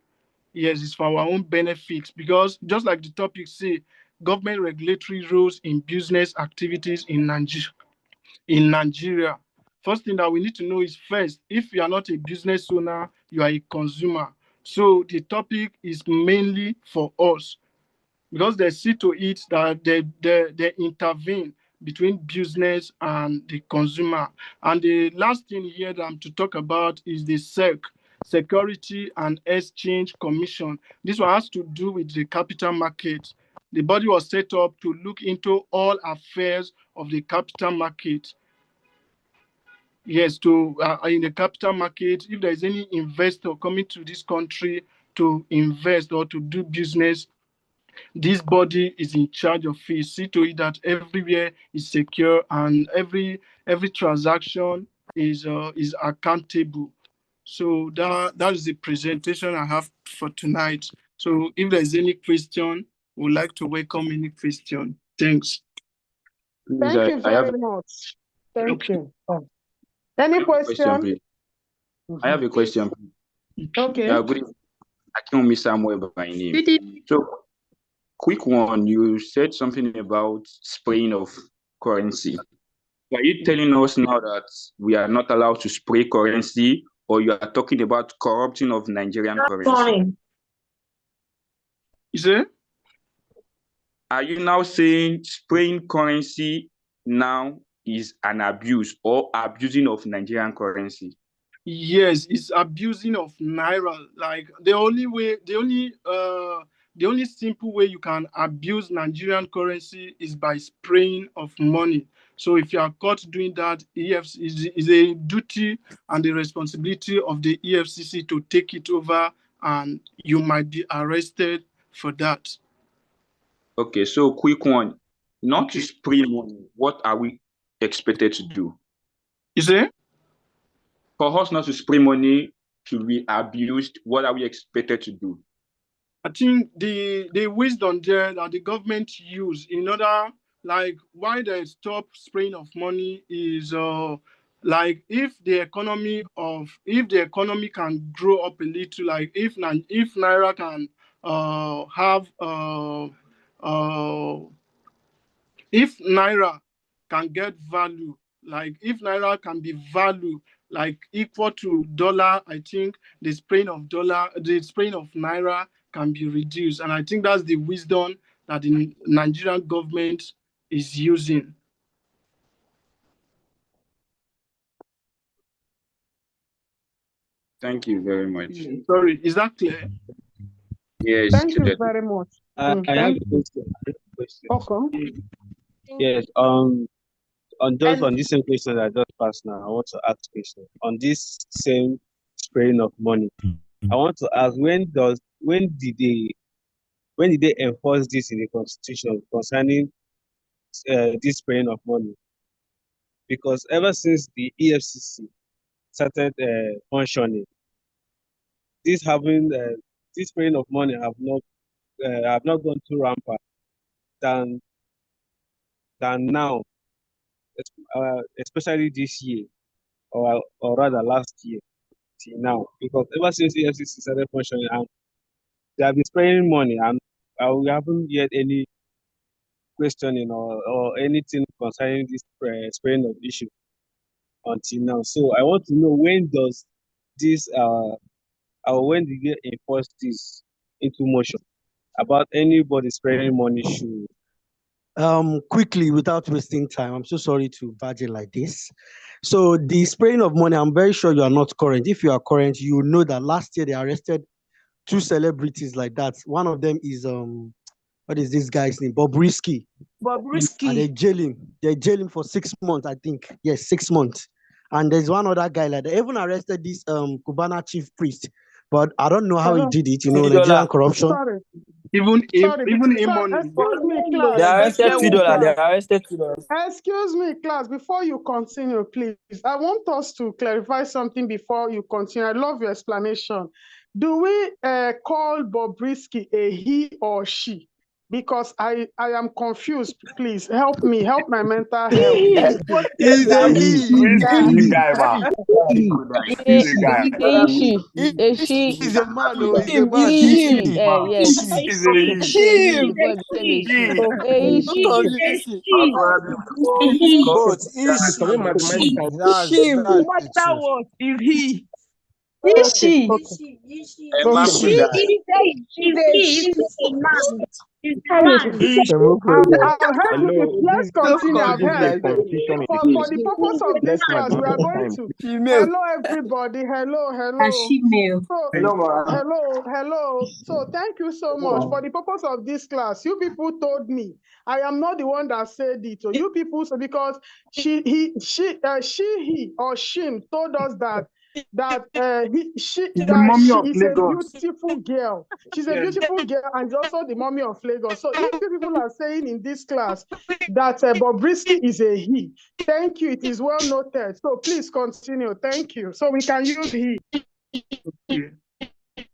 D: Yes, it's for our own benefit, because just like the topic say, government regulatory roles in business activities in Nigeria. First thing that we need to know is, first, if you are not a business owner, you are a consumer. So the topic is mainly for us, because they see to it that they intervene between business and the consumer. And the last thing here that I'm to talk about is the Security and Exchange Commission. This one has to do with the capital market. The body was set up to look into all affairs of the capital market. Yes, to in the capital market, if there is any investor coming to this country to invest or to do business, this body is in charge of it. See to it that everywhere is secure and every transaction is accountable. So that is the presentation I have for tonight. So if there's any question, we'd like to welcome any question. Thanks.
G: Thank you very much. Thank you. Any question?
N: I have a question.
G: Okay.
N: Good evening. Majekodunmi Samuel by name. So, quick one. You said something about spraying of currency. Are you telling us now that we are not allowed to spray currency, or you are talking about corrupting of Nigerian currency?
D: Is it?
N: Are you now saying spraying currency now is an abuse or abusing of Nigerian currency?
D: Yes, it's abusing of naira. Like the only simple way you can abuse Nigerian currency is by spraying of money. So if you are caught doing that, EFCC is a duty and the responsibility of the EFCC to take it over, and you might be arrested for that.
N: Okay, so quick one. Not to spray money, what are we expected to do?
D: Is it?
N: For us not to spray money, to be abused, what are we expected to do?
D: I think the wisdom there that the government use in order, like, why they stop spraying of money is like if the economy can grow up a little, like if naira can if naira can get value, like if naira can be valued like equal to dollar, I think the spraying of naira can be reduced. And I think that's the wisdom that the Nigerian government is using.
N: Thank you very much.
D: Sorry, is that clear?
N: Yes.
G: Thank you very much.
E: I have a question.
G: Okay.
E: Yes. On this same question I just passed now, I want to ask question on this same spraying of money. I want to ask, when did they enforce this in the constitution concerning this spraying of money? Because ever since the EFCC started functioning, this spraying of money have not gone too rampant than now, especially this year, or rather last year till now. Because ever since EFCC started functioning, and they have been spraying money, and we haven't yet any questioning or anything concerning this spraying of issue until now. So I want to know, when does this when did they enforce this into motion about anybody spraying money should?
A: Quickly, without wasting time, I'm so sorry to badger like this. So the spraying of money, I'm very sure you are not current. If you are current, you know that last year they arrested two celebrities like that. One of them is what is this guy's name? Bobrisky. And they jail him. They jail him for 6 months, I think. Yes, 6 months. And there's one other guy like that. They even arrested this Cubana chief priest, but I don't know how he did it. You know, Nigerian corruption.
G: Sorry.
D: Even
G: Excuse me, class.
O: They arrested $2. They arrested $2.
G: Excuse me, class. Before you continue, please, I want us to clarify something before you continue. I love your explanation. Do we call Bobrisky a he or she? Because I am confused. Please help me. Help my mental health.
A: He's a he. He's a man. No, he's a man.
K: No matter what, is he?
C: She
G: Let's continue. For the purpose of this class, we are going to. Hello, everybody. Hello. Hello. So thank you so much. For the purpose of this class, you people told me I am not the one that said it. So you people, so because he or she told us that she is a beautiful girl. She's a beautiful girl and also the mommy of Lagos. So if you people are saying in this class that Bobrisky is a he, thank you. It is well noted. So please continue. Thank you. So we can use he.
A: I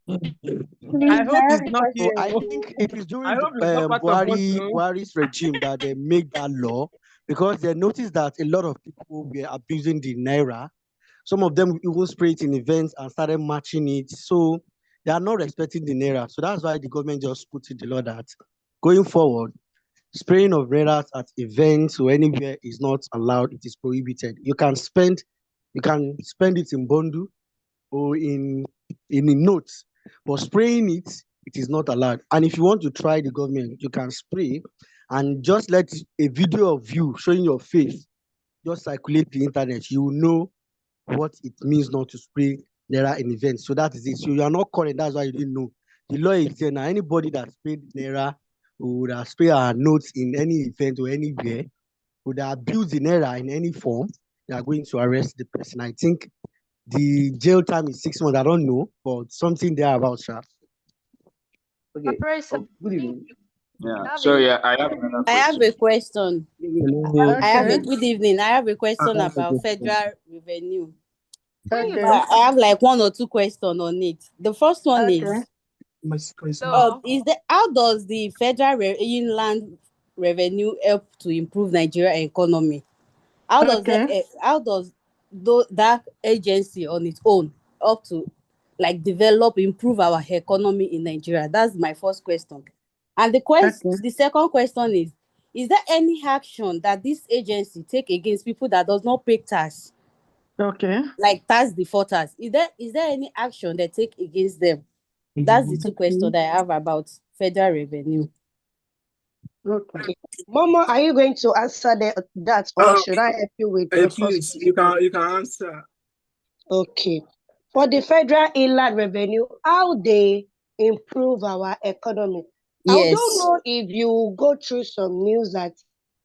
A: hope it's not. I think it is during Buhari's regime that they make that law, because they noticed that a lot of people were abusing the naira. Some of them even sprayed it in events and started matching it. So they are not respecting the naira. So that's why the government just put in the law that going forward, spraying of naira at events or anywhere is not allowed. It is prohibited. You can spend it in bundle or in notes, but spraying it is not allowed. And if you want to try the government, you can spray and just let a video of you showing your face just circulate the internet. You will know what it means not to spray naira in events. So that is it. So you are not current. That's why you didn't know. The law is there now. Anybody that sprayed naira would have sprayed our notes in any event or anywhere, would have abused the naira in any form, they are going to arrest the person. I think the jail time is 6 months. I don't know, but something there about that.
M: Okay. Good evening.
N: Yeah. Sorry, I have a question.
P: I have a good evening. I have a question about federal revenue.
G: Okay.
P: I have like 1 or 2 questions on it. The first one is how does the federal inland revenue help to improve Nigeria economy? How does that agency on its own help to improve our economy in Nigeria? That's my first question. And the second question is there any action that this agency take against people that does not pay tax?
G: Okay.
P: Like tax defaulters. Is there any action they take against them? That's the 2 questions that I have about federal revenue.
C: Okay. Mama, are you going to answer that, or should I help you with the
D: please, you can answer.
C: Okay. For the federal inland revenue, how they improve our economy?
P: Yes.
C: I don't know if you go through some news that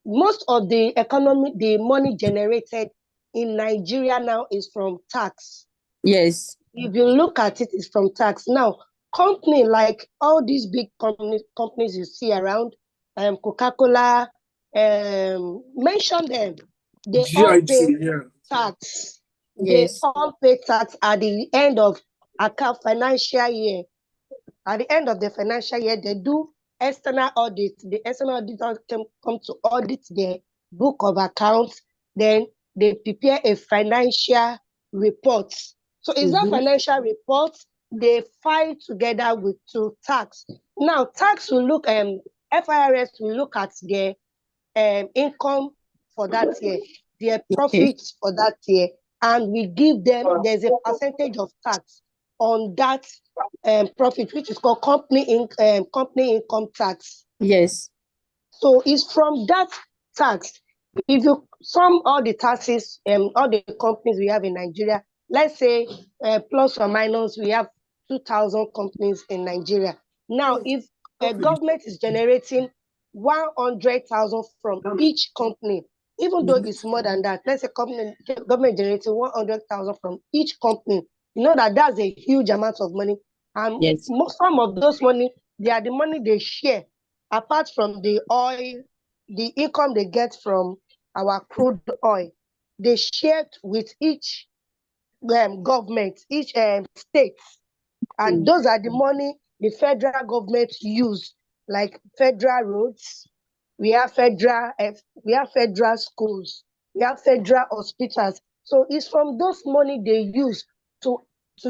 C: most of the economy, the money generated in Nigeria now is from tax.
P: Yes.
C: If you look at it, it's from tax. Now, company like all these big companies you see around, Coca-Cola, mention them. They all pay tax.
P: Yes.
C: They all pay tax at the end of a financial year. At the end of the financial year, they do external audit. The external auditors come to audit their book of accounts. Then they prepare a financial report. So is that financial report they file together with tax. Now tax will look FIRS will look at their income for that year, their profits for that year, and we give them, there's a percentage of tax on that profit, which is called company income tax.
P: Yes.
C: So it's from that tax. If you sum all the taxes, all the companies we have in Nigeria, let's say plus or minus, we have 2,000 companies in Nigeria. Now, if a government is generating 100,000 from each company, even though it's more than that, let's say government generating 100,000 from each company, you know that's a huge amount of money. And
P: yes,
C: some of those money, they are the money they share, apart from the oil, the income they get from our crude oil. They share with each government, each state, and those are the money the federal government use, like federal roads. We have federal schools, we have federal hospitals. So it's from those money they use to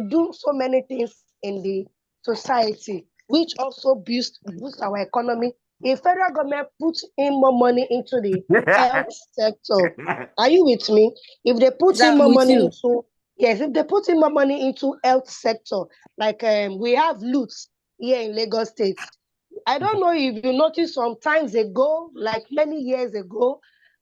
C: do so many things in the society, which also boost our economy. If federal government puts in more money into the health sector, are you with me? If they put in more money into if they put in more money into health sector, like we have loots here in Lagos State. I don't know if you noticed some times ago, like many years ago,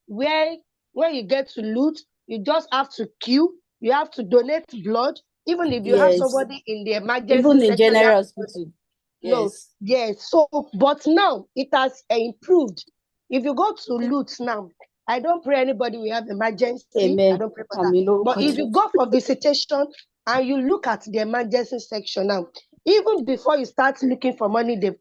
C: where when you get to loot, you just have to queue, you have to donate blood, even if you have somebody in the emergency
P: even in
C: section,
P: general hospital.
C: Yes. No, yes. So, but now it has improved. If you go to loot now, I don't pray anybody will have emergency.
P: Amen.
C: I don't pray for that. But if you go for visitation and you look at the emergency section now, even before you start looking for money, they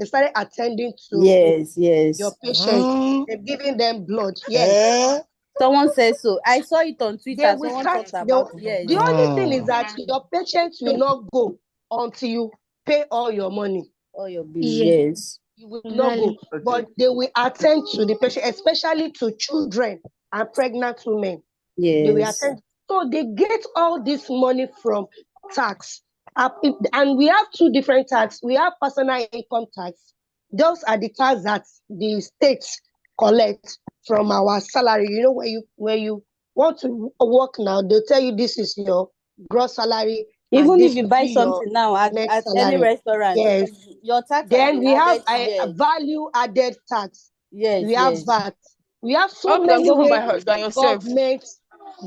C: started attending to your patients. They're giving them blood. Yes.
P: Someone says so. I saw it on Twitter. Someone talked about
C: the only thing is that your patients will not go until you pay all your money.
P: All your bills. Yes.
C: You will not go. But they will attend to the patient, especially to children and pregnant women.
P: Yes.
C: They will attend. So they get all this money from tax. And we have two different tax. We have personal income tax. Those are the tax that the states collect from our salary. You know, where you want to work now, they'll tell you this is your gross salary.
P: Even if you buy something now at any restaurant,
C: yes,
P: your tax.
C: Then we have a value added tax.
P: Yes,
C: we have VAT. We have so many ways government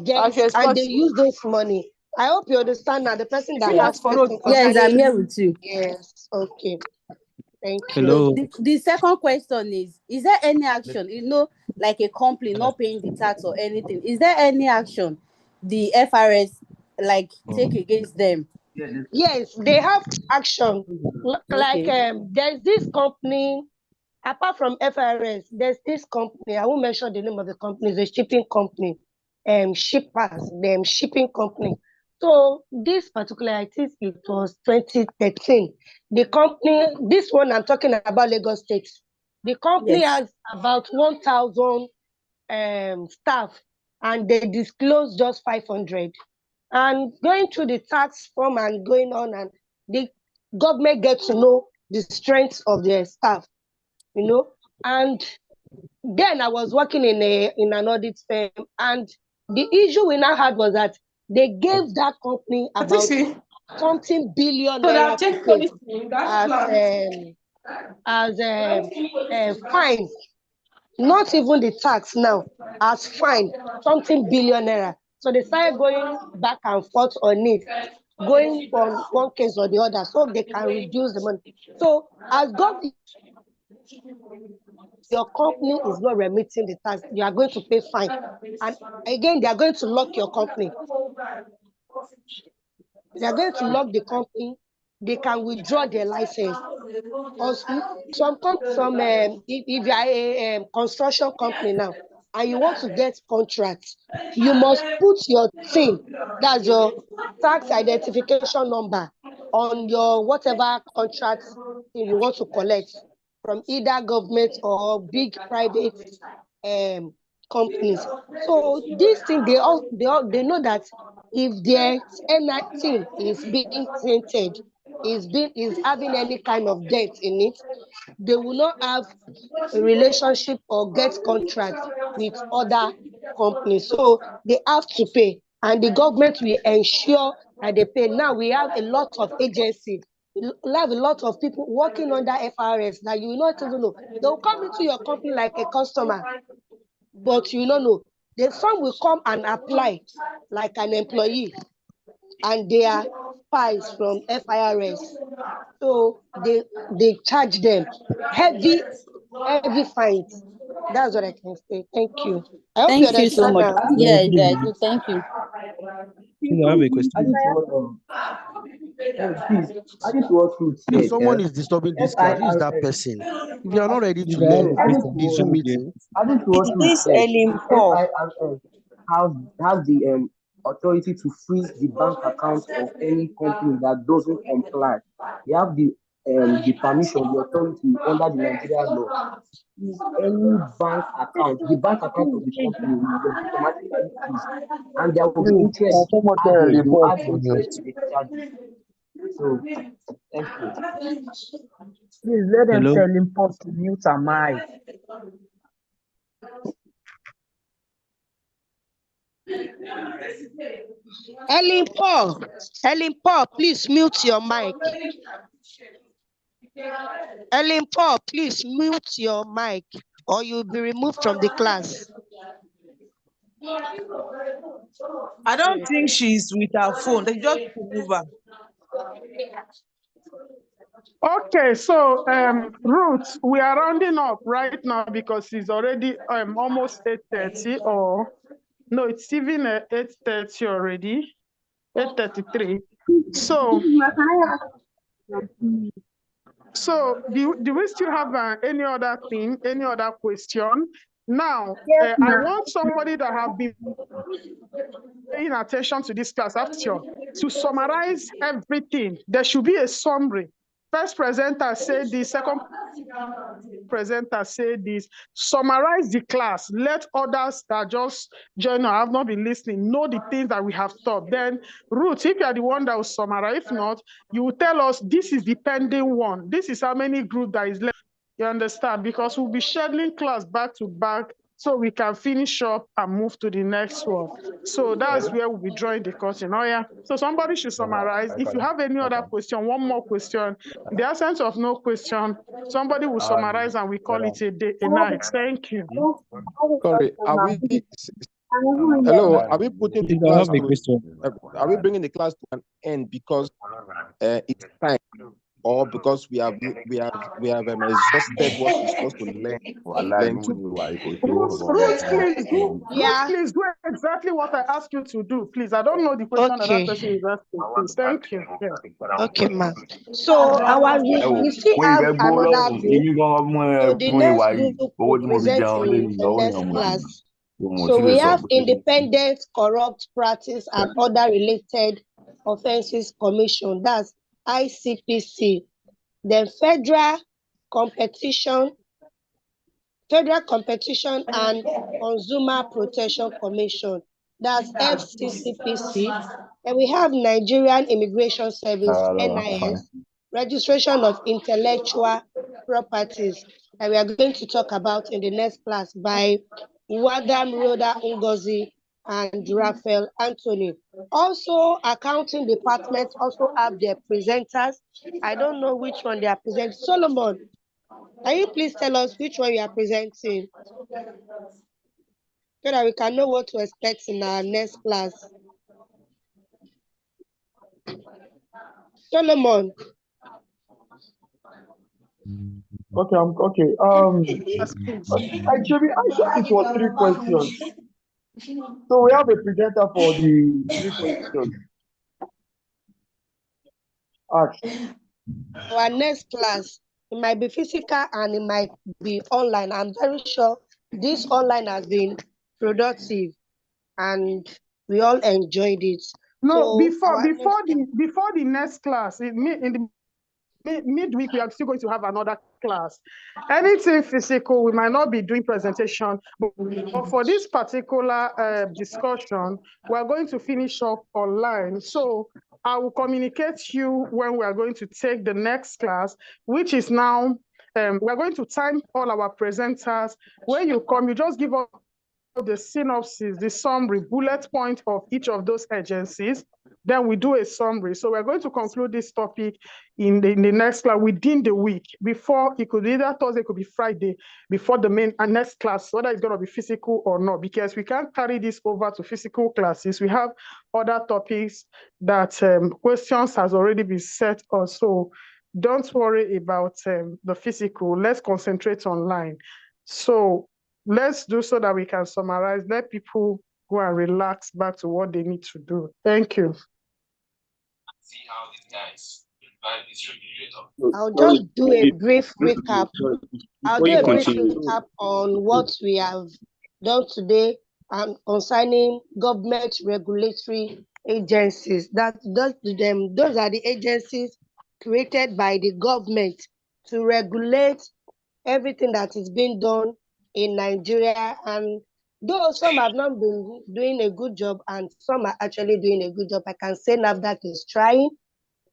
C: gets, and they use those money. I hope you understand now. The person that asked question.
P: Yes, I'm here with you.
C: Yes, okay. Thank you.
P: Hello. The second question is there any action, like a company not paying the tax or anything? Is there any action the FRS take against them?
C: Yes, they have action. Like there's this company, apart from FRS, there's this company, I won't mention the name of the company, it's a shipping company, shippers, shipping company. So this particular, I think it was 2013. The company, this one I'm talking about Lagos State. The company has about 1,000 staff, and they disclose just 500. And going through the tax form and going on, and the government gets to know the strength of their staff, And then I was working in an audit firm, and the issue we now had was that they gave that company about something billion naira as fine. Not even the tax now, as fine, something billion naira. So they started going back and forth on it, going from one case or the other, so they can reduce the money. So as government, your company is not remitting the tax, you are going to pay fine. And again, they are going to lock your company. They are going to lock the company. They can withdraw their license. If you are a construction company now, and you want to get contracts, you must put your TIN, that's your tax identification number, on your whatever contract you want to collect from either government or big private companies. So this thing, they know that if their anything is being tainted, is having any kind of debt in it, they will not have a relationship or get contracts with other companies. So they have to pay, and the government will ensure that they pay. Now we have a lot of agencies. We have a lot of people working under FRS that you will not even know. They will come into your company like a customer, but you don't know. Then some will come and apply like an employee. and they are spies from FIRS. So they charge them heavy fines. That's what I can say. Thank you. I hope you
P: Thank you so
C: understand
P: much.
C: now.
P: Yeah, I do. Thank you.
E: I have a question.
M: I need to please, I need to what Ruth
A: Please,
M: said.
A: someone is disturbing this class. Who is that person? If you are not ready to learn, the Zoom meeting.
M: I need to what Ruth said. FIRS has the authority to freeze the bank account of any company that doesn't comply. They have the permission, the authority under the Nigerian law. Freeze any bank account. The bank account of the company will be automatically freezed, and there will be interest added. They will add interest to the charges. So, thank you.
L: Please let them
E: Hello?
L: tell him pause to mute her mic.
C: Ellen Paul, please mute your mic. Ellen Paul, please mute your mic or you'll be removed from the class.
K: I don't think she's with her phone. They just move her.
G: Okay, so Ruth, we are rounding up right now because it's already almost 8:30, or no, it's even 8:30 already, 8:33. So do we still have any other thing, any other question? Now,
L: Yes,
G: I want somebody that have been paying attention to this class after to summarize everything. There should be a summary. First presenter said this, second presenter said this. Summarize the class. Let others that just join or have not been listening know the things that we have taught. Then, Ruth, if you are the one that will summarize, if not, you will tell us this is the pending one. This is how many groups that is left. You understand? Because we'll be scheduling class back to back so we can finish up and move to the next one. So that's where we'll be drawing the curtain. Oh yeah. So somebody should summarize. If you have any other question, one more question. In the absence of no question, somebody will summarize and we call it a day, a night. Thank you.
B: Sorry, hello, are we putting the class to, are we bringing the class to an end because it's time, or because we have exhausted what we're supposed to learn?
G: Ruth, please do exactly what I asked you to do. Please, I don't know the question that person is asking. Please, thank you. Yeah.
C: Okay, ma'am. So we still have another group. So the next group will present in the next class. So we have Independent Corrupt Practice and Other Related Offences Commission. That's ICPC. Then Federal Competition and Consumer Protection Commission. That's FCCPC. And we have Nigerian Immigration Service, NIS, Registration of Intellectual Properties. And we are going to talk about in the next class by Wadam Rhoda Ngozi and Raphael Anthony. Also, accounting departments also have their presenters. I don't know which one they are presenting. Solomon, can you please tell us which one you are presenting so that we can know what to expect in our next class? Solomon.
J: Okay, okay. Actually, I thought it was 3 questions. So we have a presenter for the 3 questions.
C: Our next class, it might be physical and it might be online. I'm very sure this online has been productive and we all enjoyed it.
G: No,
C: so
G: before the next class, in the midweek, we are still going to have another class. Anything physical, we might not be doing presentation, but for this particular discussion, we are going to finish up online. So I will communicate to you when we are going to take the next class, which is now, we're going to time all our presenters. When you come, you just give us the synopsis, the summary, bullet point of each of those agencies. Then we do a summary. So we're going to conclude this topic in the next class within the week. Before, it could either Thursday, it could be Friday, before the main and next class, whether it's going to be physical or not, because we can't carry this over to physical classes. We have other topics that questions has already been set on. So don't worry about the physical. Let's concentrate online. So let's do so that we can summarize. Let people go and relax back to what they need to do. Thank you.
N: See how these guys invite this
C: I'll just do a brief recap. I'll do a brief recap on what we have done today and concerning government regulatory agencies. Those are the agencies created by the government to regulate everything that is being done in Nigeria. And though some have not been doing a good job and some are actually doing a good job, I can say NAFDAC is trying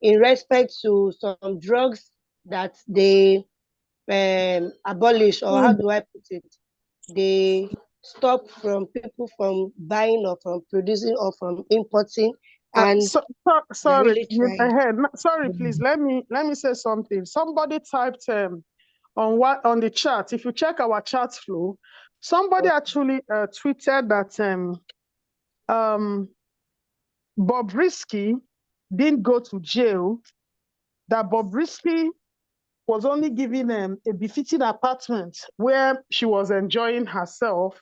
C: in respect to some drugs that they abolish, or how do I put it? They stop from people from buying or from producing or from importing. And
G: sorry, sorry, please let me say something. Somebody typed on the chat. If you check our chat flow, somebody actually tweeted that Bobrisky didn't go to jail. That Bobrisky was only given a befitting apartment where she was enjoying herself,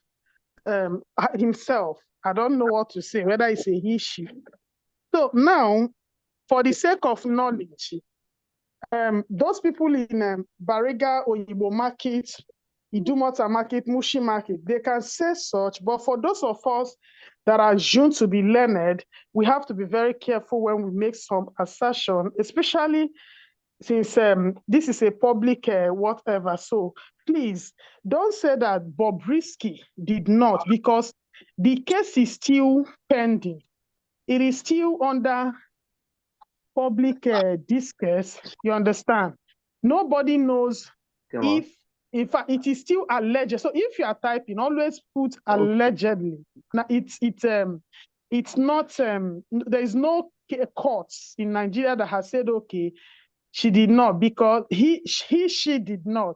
G: himself. I don't know what to say, whether it's a he, she. So now, for the sake of knowledge, those people in Bariga, Oyibo Market, Idumota Market, Mushi Market, they can say such, but for those of us that are assumed to be learned, we have to be very careful when we make some assertion, especially since this is a public whatever. So please don't say that Bobrisky did not, because the case is still pending. It is still under public discourse. You understand? Nobody knows if, in fact, it is still alleged. So if you are typing, always put allegedly. Now it's not. There is no courts in Nigeria that has said, okay, she did not, because she did not.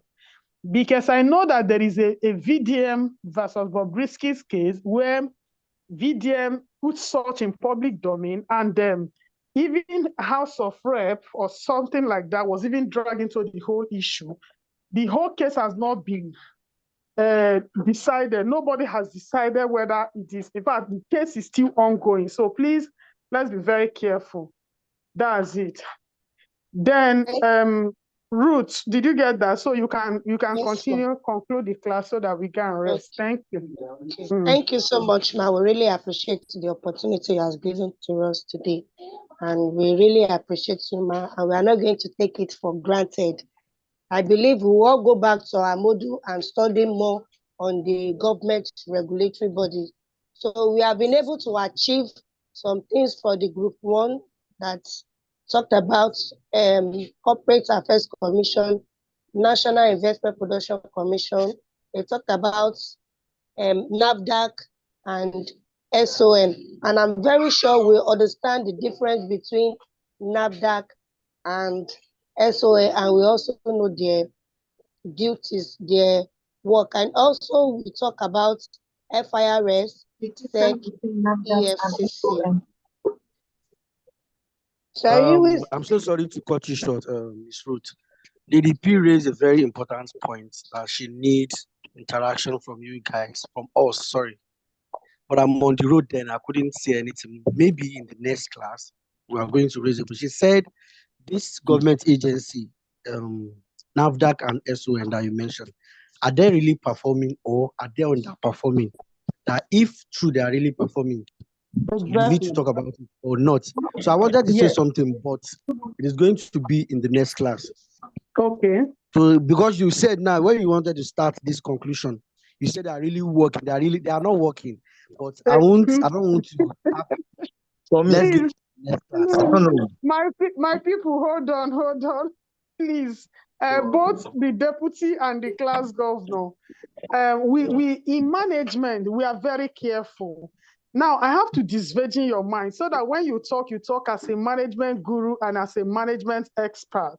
G: Because I know that there is a VDM versus Bobrisky's case where VDM put such in public domain, and even House of Rep or something like that was even dragged into the whole issue. The whole case has not been decided. Nobody has decided whether it is. In fact, the case is still ongoing. So please, let's be very careful. That's it. Then, Ruth, did you get that? So you can continue, conclude the class so that we can rest. Thank you.
C: Thank you so much, Ma. We really appreciate the opportunity you have given to us today. And we really appreciate you, Ma. And we are not going to take it for granted. I believe we will all go back to our module and study more on the government regulatory bodies. So we have been able to achieve some things for the Group 1 that talked about Corporate Affairs Commission, National Investment Production Commission. They talked about NAFDAC and SON. And I'm very sure we understand the difference between NAFDAC and SON, and we also know their duties, their work. And also we talk about FIRS, SEC, EFCC.
A: I'm so sorry to cut you short, Ms. Ruth. DDP raised a very important point that she needs interaction from you guys, from us, sorry. But I'm on the road then, I couldn't say anything. Maybe in the next class, we are going to raise it. But she said this government agency, NAFDAC and SON that you mentioned, are they really performing or are they underperforming? That if true they are really performing, we need to talk about it or not. So I wanted to say something, but it is going to be in the next class.
G: Okay.
A: So because you said now when you wanted to start this conclusion, you said they are really working. They are not working. But I don't want to. Let's get to the next class.
G: My people, hold on. Please. Both the deputy and the class governor, we in management, we are very careful. Now, I have to disvirgin your mind so that when you talk as a management guru and as a management expert.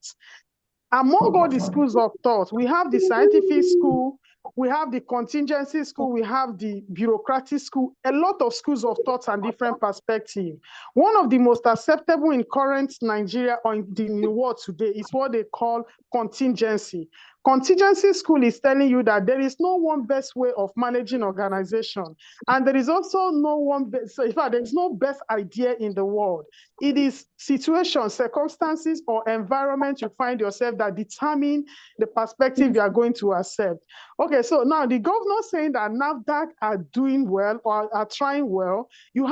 G: Among all the schools of thought, we have the scientific school, we have the contingency school, we have the bureaucratic school, a lot of schools of thoughts and different perspectives. One of the most acceptable in current Nigeria or in the new world today is what they call contingency. Contingency school is telling you that there is no one best way of managing organization. And there is also no one best, so in fact, there's no best idea in the world. It is situations, circumstances, or environment you find yourself that determine the perspective you are going to accept. Okay, so now the governor saying that NAFDAC are doing well or are trying well, you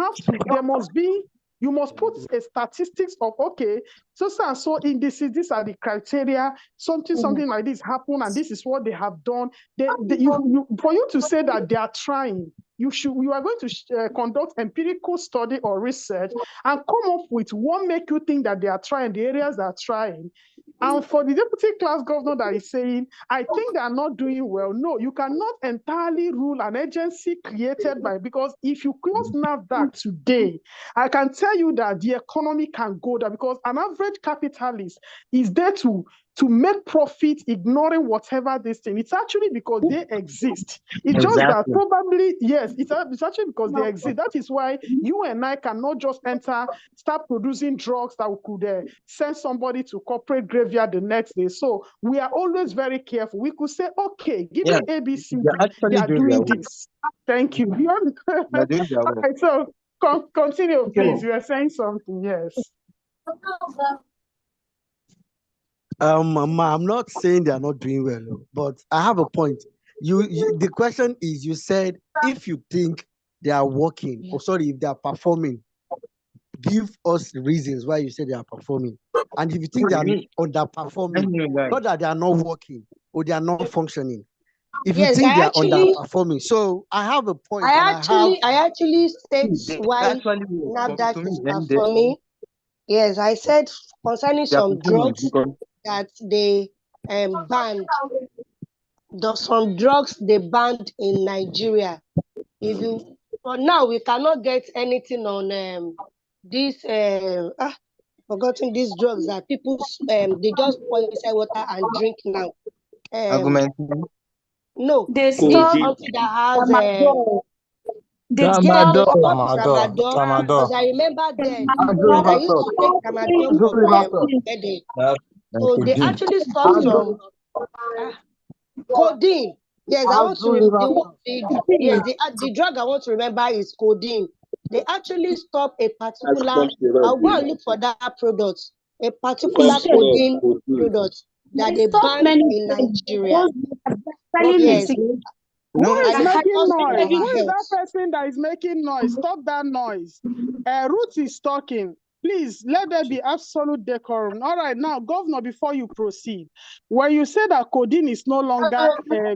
G: must put a statistics of, okay, so and so indices, these are the criteria, something like this happened, and this is what they have done. For you to say that they are trying, you are going to conduct empirical study or research and come up with what make you think that they are trying, the areas they are trying. And for the deputy class governor that is saying, I think they are not doing well. No, you cannot entirely rule an agency created by, because if you close NAFDAC today, I can tell you that the economy can go down, because an average capitalist is there to make profit, ignoring whatever this thing. It's actually because they exist. It's just that probably, yes, it's actually because they exist. That is why you and I cannot just start producing drugs that we could send somebody to corporate graveyard the next day. So we are always very careful. We could say, okay, give me ABC, they are doing this. Thank you. Okay, so continue, please. You are saying something, yes.
A: I'm not saying they are not doing well, but I have a point. The question is, you said if you think they are working, or sorry, if they are performing, give us reasons why you say they are performing. And if you think they are underperforming, not that they are not working or they are not functioning. If you think they are underperforming, so I have a point.
C: I actually state why NAFDAC is performing. Yes, I said concerning some drugs that they banned. Some drugs they banned in Nigeria. For now, we cannot get anything on these forgotten these drugs that people they just pour inside water and drink now. No, this something that has tramadol. Because I remember then that I used to take tramadol for headache. So they actually stopped some codeine. Yes, I want to the drug I want to remember is codeine. They actually stop a particular. I'll go and look for that product. A particular codeine product that they banned in Nigeria. Yes.
G: Who is making noise? Who is that person that is making noise? Stop that noise. Ruth is talking. Please, let there be absolute decorum. All right, now, Governor, before you proceed, when you say that codeine is no longer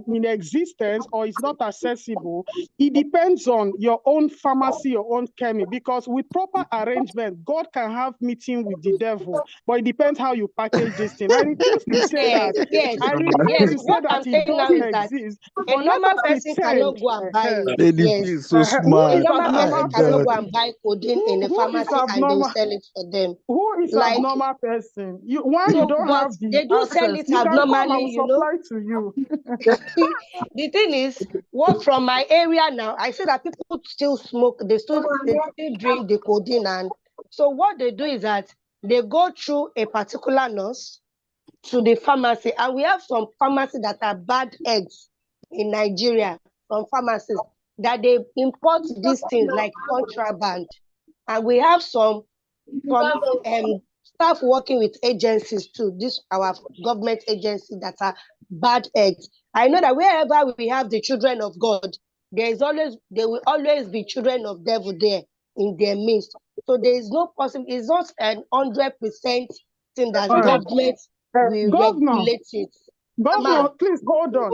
G: in existence or is not accessible, it depends on your own pharmacy, your own chemist, because with proper arrangement, God can have meeting with the devil, but it depends how you package this thing. I refuse to say that. I refuse to say that it doesn't exist.
C: A normal person cannot go and buy it.
A: Yes. So smart.
C: A normal person cannot go and buy codeine in the pharmacy and they will sell it for them.
G: Who is like, abnormal person? You don't have the
C: they do
G: access.
C: sell it abnormally,
G: you know. To you.
C: The thing is, what from my area now, I see that people still smoke, they still drink the codeine, and so what they do is that they go through a particular nurse to the pharmacy, and we have some pharmacies that are bad eggs in Nigeria, from pharmacies that they import these things like contraband, and we have some staff working with agencies too. This our government agencies that are bad eggs. I know that wherever we have the children of God, there will always be children of devil there in their midst. So there is no possible. It's not an 100% thing that government will regulate it.
G: Governor, please hold on.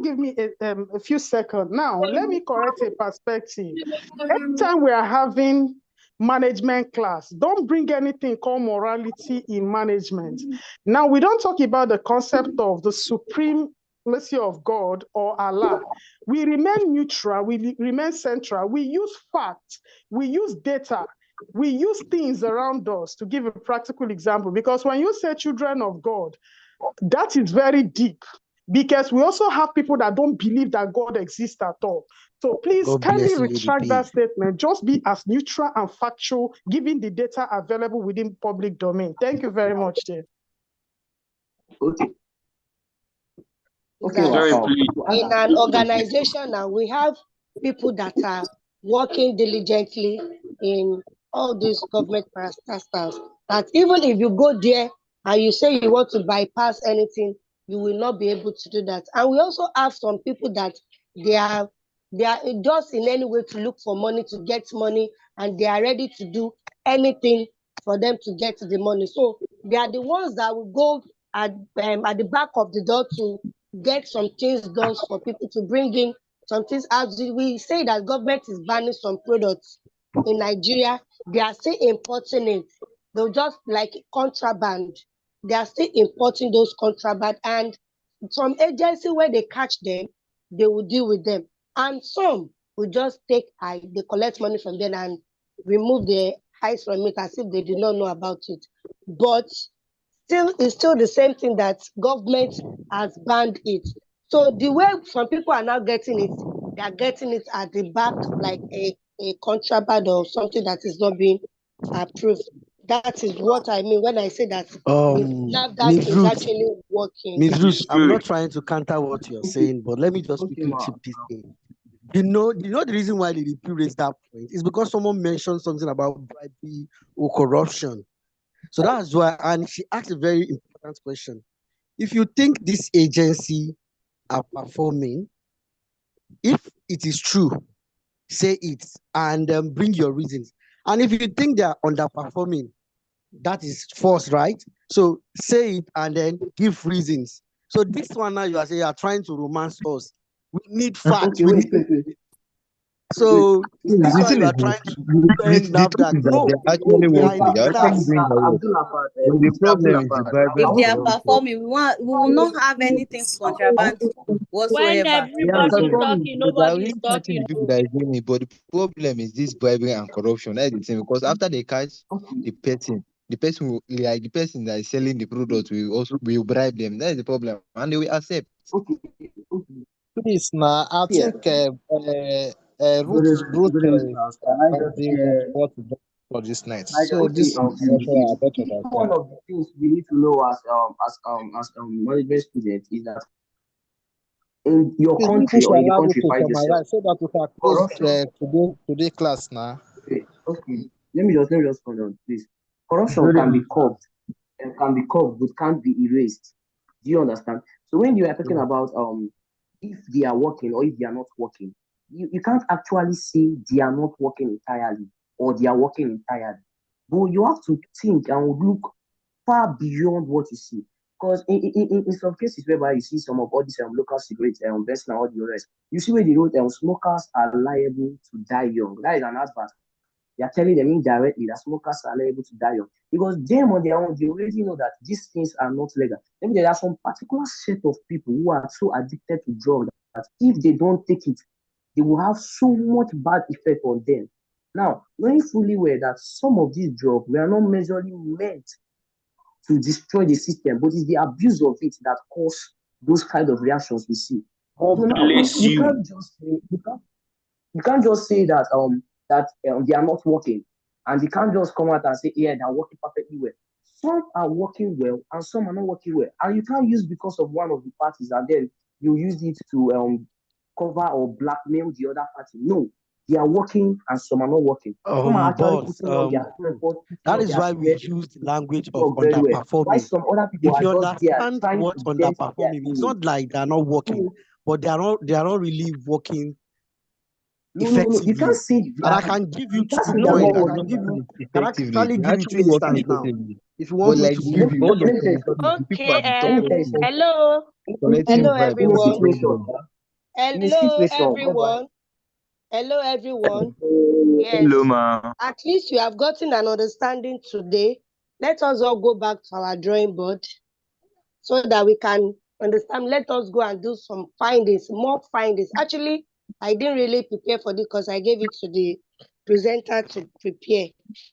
G: Give me a few seconds. Now, let me correct a perspective. Every time we are having management class, don't bring anything called morality in management. Now, we don't talk about the concept of the supreme mercy of God or Allah. We remain neutral, we remain central, we use facts, we use data, we use things around us. To give a practical example, because when you say children of God, that is very deep, because we also have people that don't believe that God exists at all. So please kindly retract that statement. Just be as neutral and factual, given the data available within public domain. Thank you very much, Jay.
M: Okay.
C: Okay, in an organization now, we have people that are working diligently in all these government parastatals, that even if you go there and you say you want to bypass anything, you will not be able to do that. And we also have some people that they are just in any way to look for money, to get money, and they are ready to do anything for them to get the money. So they are the ones that will go at the back of the door to get some things done for people, to bring in some things. As we say that government is banning some products in Nigeria, they are still importing it. They'll just like contraband. They are still importing those contraband, and some agency where they catch them, they will deal with them. And some will just they collect money from them and remove the eyes from it as if they did not know about it. But it's still the same thing that government has banned it. So the way some people are now getting it, they are getting it at the back like a contraband or something that is not being approved. That is what I mean when I say that NAFDAC is actually working.
A: Ms. Ruth, I'm not trying to counter what you're saying, but let me just quickly chip this in. You know the reason why the DP raised that point is because someone mentioned something about bribery or corruption. So that's why, and she asked a very important question. If you think this agency are performing, if it is true, say it and bring your reasons. And if you think they are underperforming, that is false, right? So say it and then give reasons. So this one now you are saying you are trying to romance us. We need facts. So this one you are trying to defend NAFDAC. No,
Q: they're actually working. They're actually doing the work. The problem is the bribery.
P: If they are performing, we will not have anything to contraband whatsoever.
R: When everybody is talking, nobody is talking.
Q: People that are doing it, but the problem is this bribery and corruption. That's the thing, because after they catch the person will, like the person that is selling the product will bribe them. That is the problem, and they will accept.
S: Please, now I think Ruth for this night. So this
M: one of the things we need to know as management students is that in your country or in the country find yourself.
S: So that we can close today class now.
M: Okay. Let me just hold on, please. Corruption can be curbed but can't be erased. Do you understand? So when you are talking about if they are working or if they are not working, you can't actually say they are not working entirely or they are working entirely. But you have to think and look far beyond what you see. Because in some cases whereby you see some of all these local cigarettes and Vesna and all the rest, you see where they wrote smokers are liable to die young. That is an advert. They are telling them indirectly that smokers are liable to die young. Because them on their own, they already know that these things are not legal. Maybe there are some particular set of people who are so addicted to drugs that if they don't take it, they will have so much bad effect on them. Now, knowing fully well that some of these drugs were not majorly meant to destroy the system, but it's the abuse of it that cause those kind of reactions we see. So now, you can't just say that they are not working, and you can't just come out and say, yeah, they're working perfectly well. Some are working well and some are not working well, and you can't use because of one of the parties and then you use it to cover or blackmail the other party. No, they are working and some are not working. Some are actually putting on their effort.
A: That is why we use the language of underperforming.
M: Why some other people
A: if you
M: are just there
A: understand
M: trying
A: what
M: to
A: underperforming means, it's not like they are not working, but they are not really working effectively.
M: You can't say
A: and I can give you 2 points. I can give you actually give you 2 instances now. If you want me to give you.
C: Okay, hello everyone. Hello everyone. Yes.
N: Hello, ma.
C: At least you have gotten an understanding today. Let us all go back to our drawing board so that we can Understand? Let us go and do some findings, more findings. Actually, I didn't really prepare for this because I gave it to the presenter to prepare.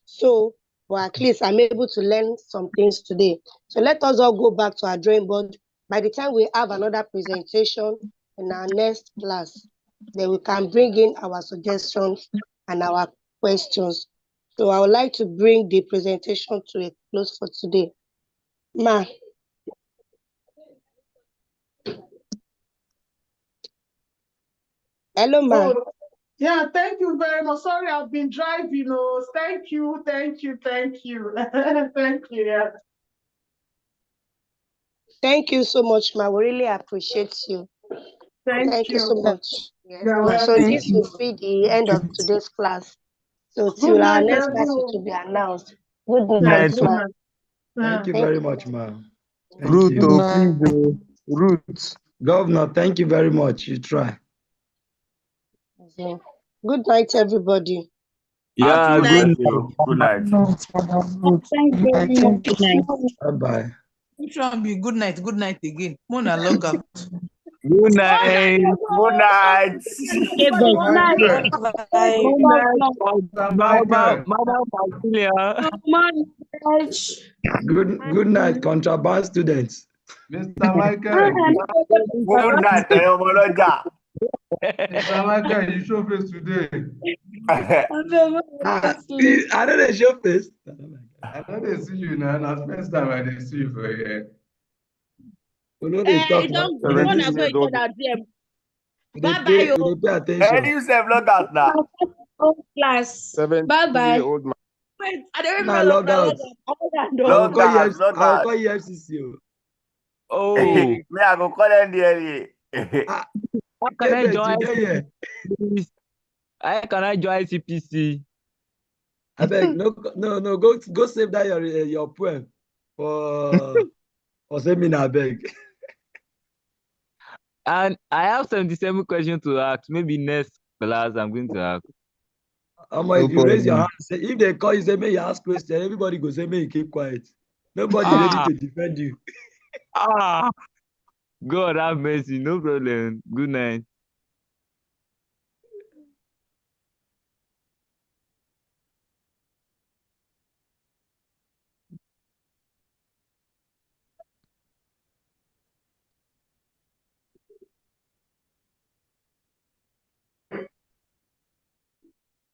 C: So, but at least I'm able to learn some things today. So let us all go back to our drawing board. By the time we have another presentation in our next class, then we can bring in our suggestions and our questions. So I would like to bring the presentation to a close for today. Ma. Hello, ma.
G: Oh, yeah, thank you very much. Sorry, I've been driving. Oh, thank you. Thank you. Thank you. Yeah.
C: Thank you so much, ma. We really appreciate you. Thank you so much. Yes, ma. So this will be the end of today's class. So till our next class to be announced. Good night, ma.
T: Thank you very much, ma.
U: Root,
T: you.
U: Root.
T: Governor, thank you very much. You try.
C: Good night, everybody.
U: Yeah,
F: Thank you. Good night.
R: Thank you very much. Good night.
T: Bye-bye.
L: Which one be good night again? Mona log out.
U: Good night.
F: Good night.
R: Okay, good night.
U: Good night, Madam Auxilia.
T: Good night, contraband students.
U: Mr. Michael.
F: Good night, Mr.
U: Michael, you show face today.
T: I know they show face.
U: I know they see you now. That's first time I didn't see you for here.
T: We know they talk.
R: Bye bye.
T: We pay attention.
F: You say log out now.
R: Class.
B: 17
R: Bye bye.
B: year old man.
R: Wait, I don't
T: Nah,
R: remember.
T: log out.
F: Log out. Log
T: I'll
F: out.
T: call EFCC.
U: Oh.
F: Me, I go call NDLA.
U: How can I join? How can I join CPC?
T: I beg, no. Go save that your poem for seminar. I beg.
U: And I have 77 questions to ask. Maybe next class I'm going to ask.
T: If you raise your hand, say, if they call you, say, may you ask questions, everybody go say, may you keep quiet. Nobody ready to defend you.
U: God have mercy. No problem. Good night.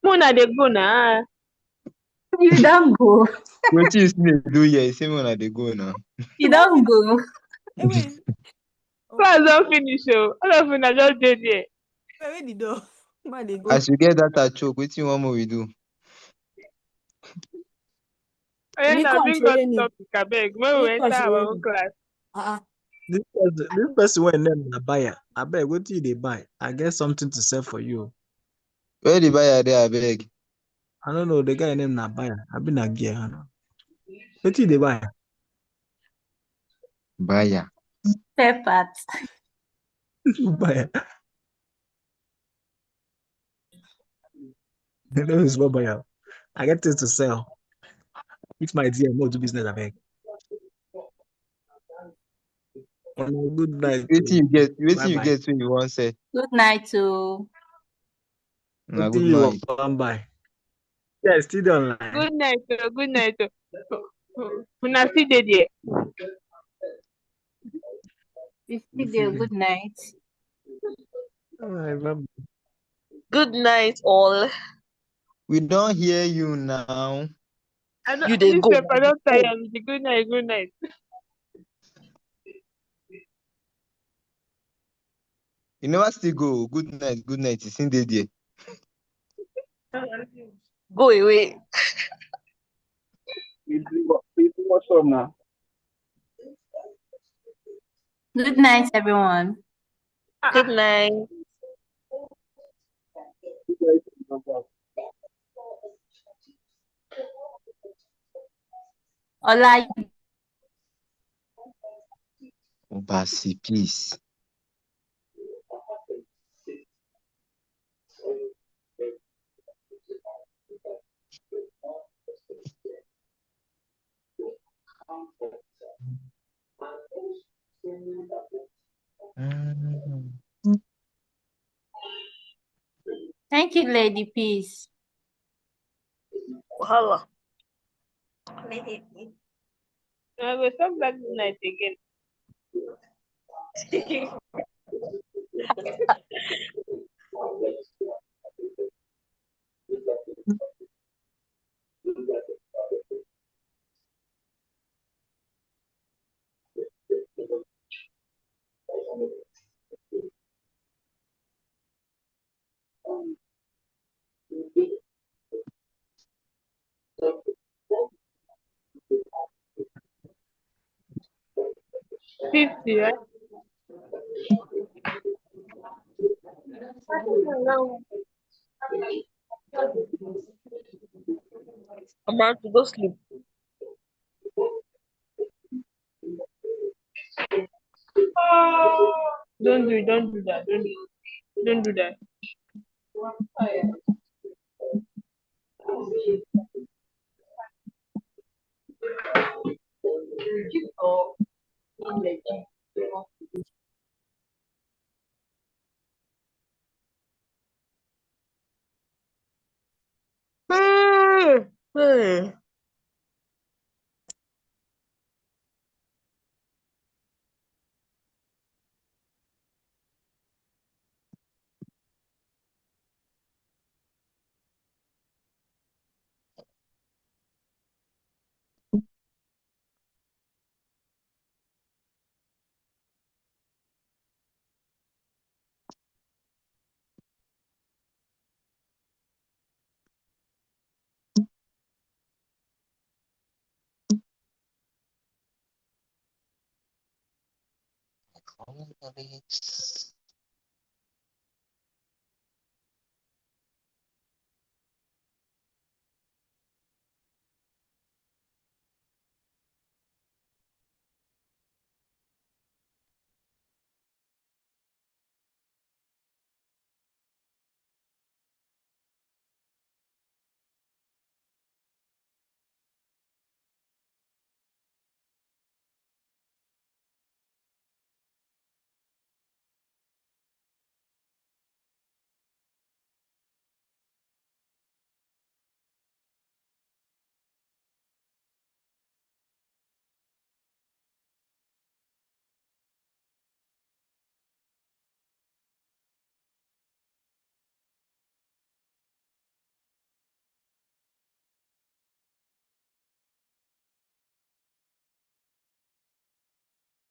R: Mona, they go now.
L: You don't go.
Q: What you do here? Say when they go now.
L: You don't go.
R: Class don't finish. All of you are just dead there.
L: Where did go? Where they go?
Q: As you get that choke, what you want more we do?
R: I end up being got topic, I beg. When we enter our own class.
V: This person went name na buyer. I beg, what do they buy? I get something to sell for you.
Q: Where the buyer there, I beg?
V: I don't know. The guy name na buyer. I been a gear. What do they buy?
Q: Buyer.
L: Spare parts.
V: Buyer. You know it's what buyer. I get things to sell. It's my dear, no do business, I beg. Good night.
Q: Wait till you get when you want say.
L: Good night to.
Q: Good night.
V: Bye. Yeah, still online.
R: Good night. Good night. Una still there.
L: Good night.
K: Good night, all.
Q: We don't hear you now.
K: You dey go.
R: I don't tire. Good night. Good night.
Q: You never still go. Good night. Good night. It's in the day.
K: Go away.
B: What's up now?
L: Good night, everyone.
K: Good night.
L: Ola.
Q: Obasi, peace.
H: Thank you, Lady Peace.
K: Wahala.
R: I will stop that night again. $50, right?
K: I'm about to go sleep.
R: Don't do it. Don't do that. Don't do that.
K: Hey.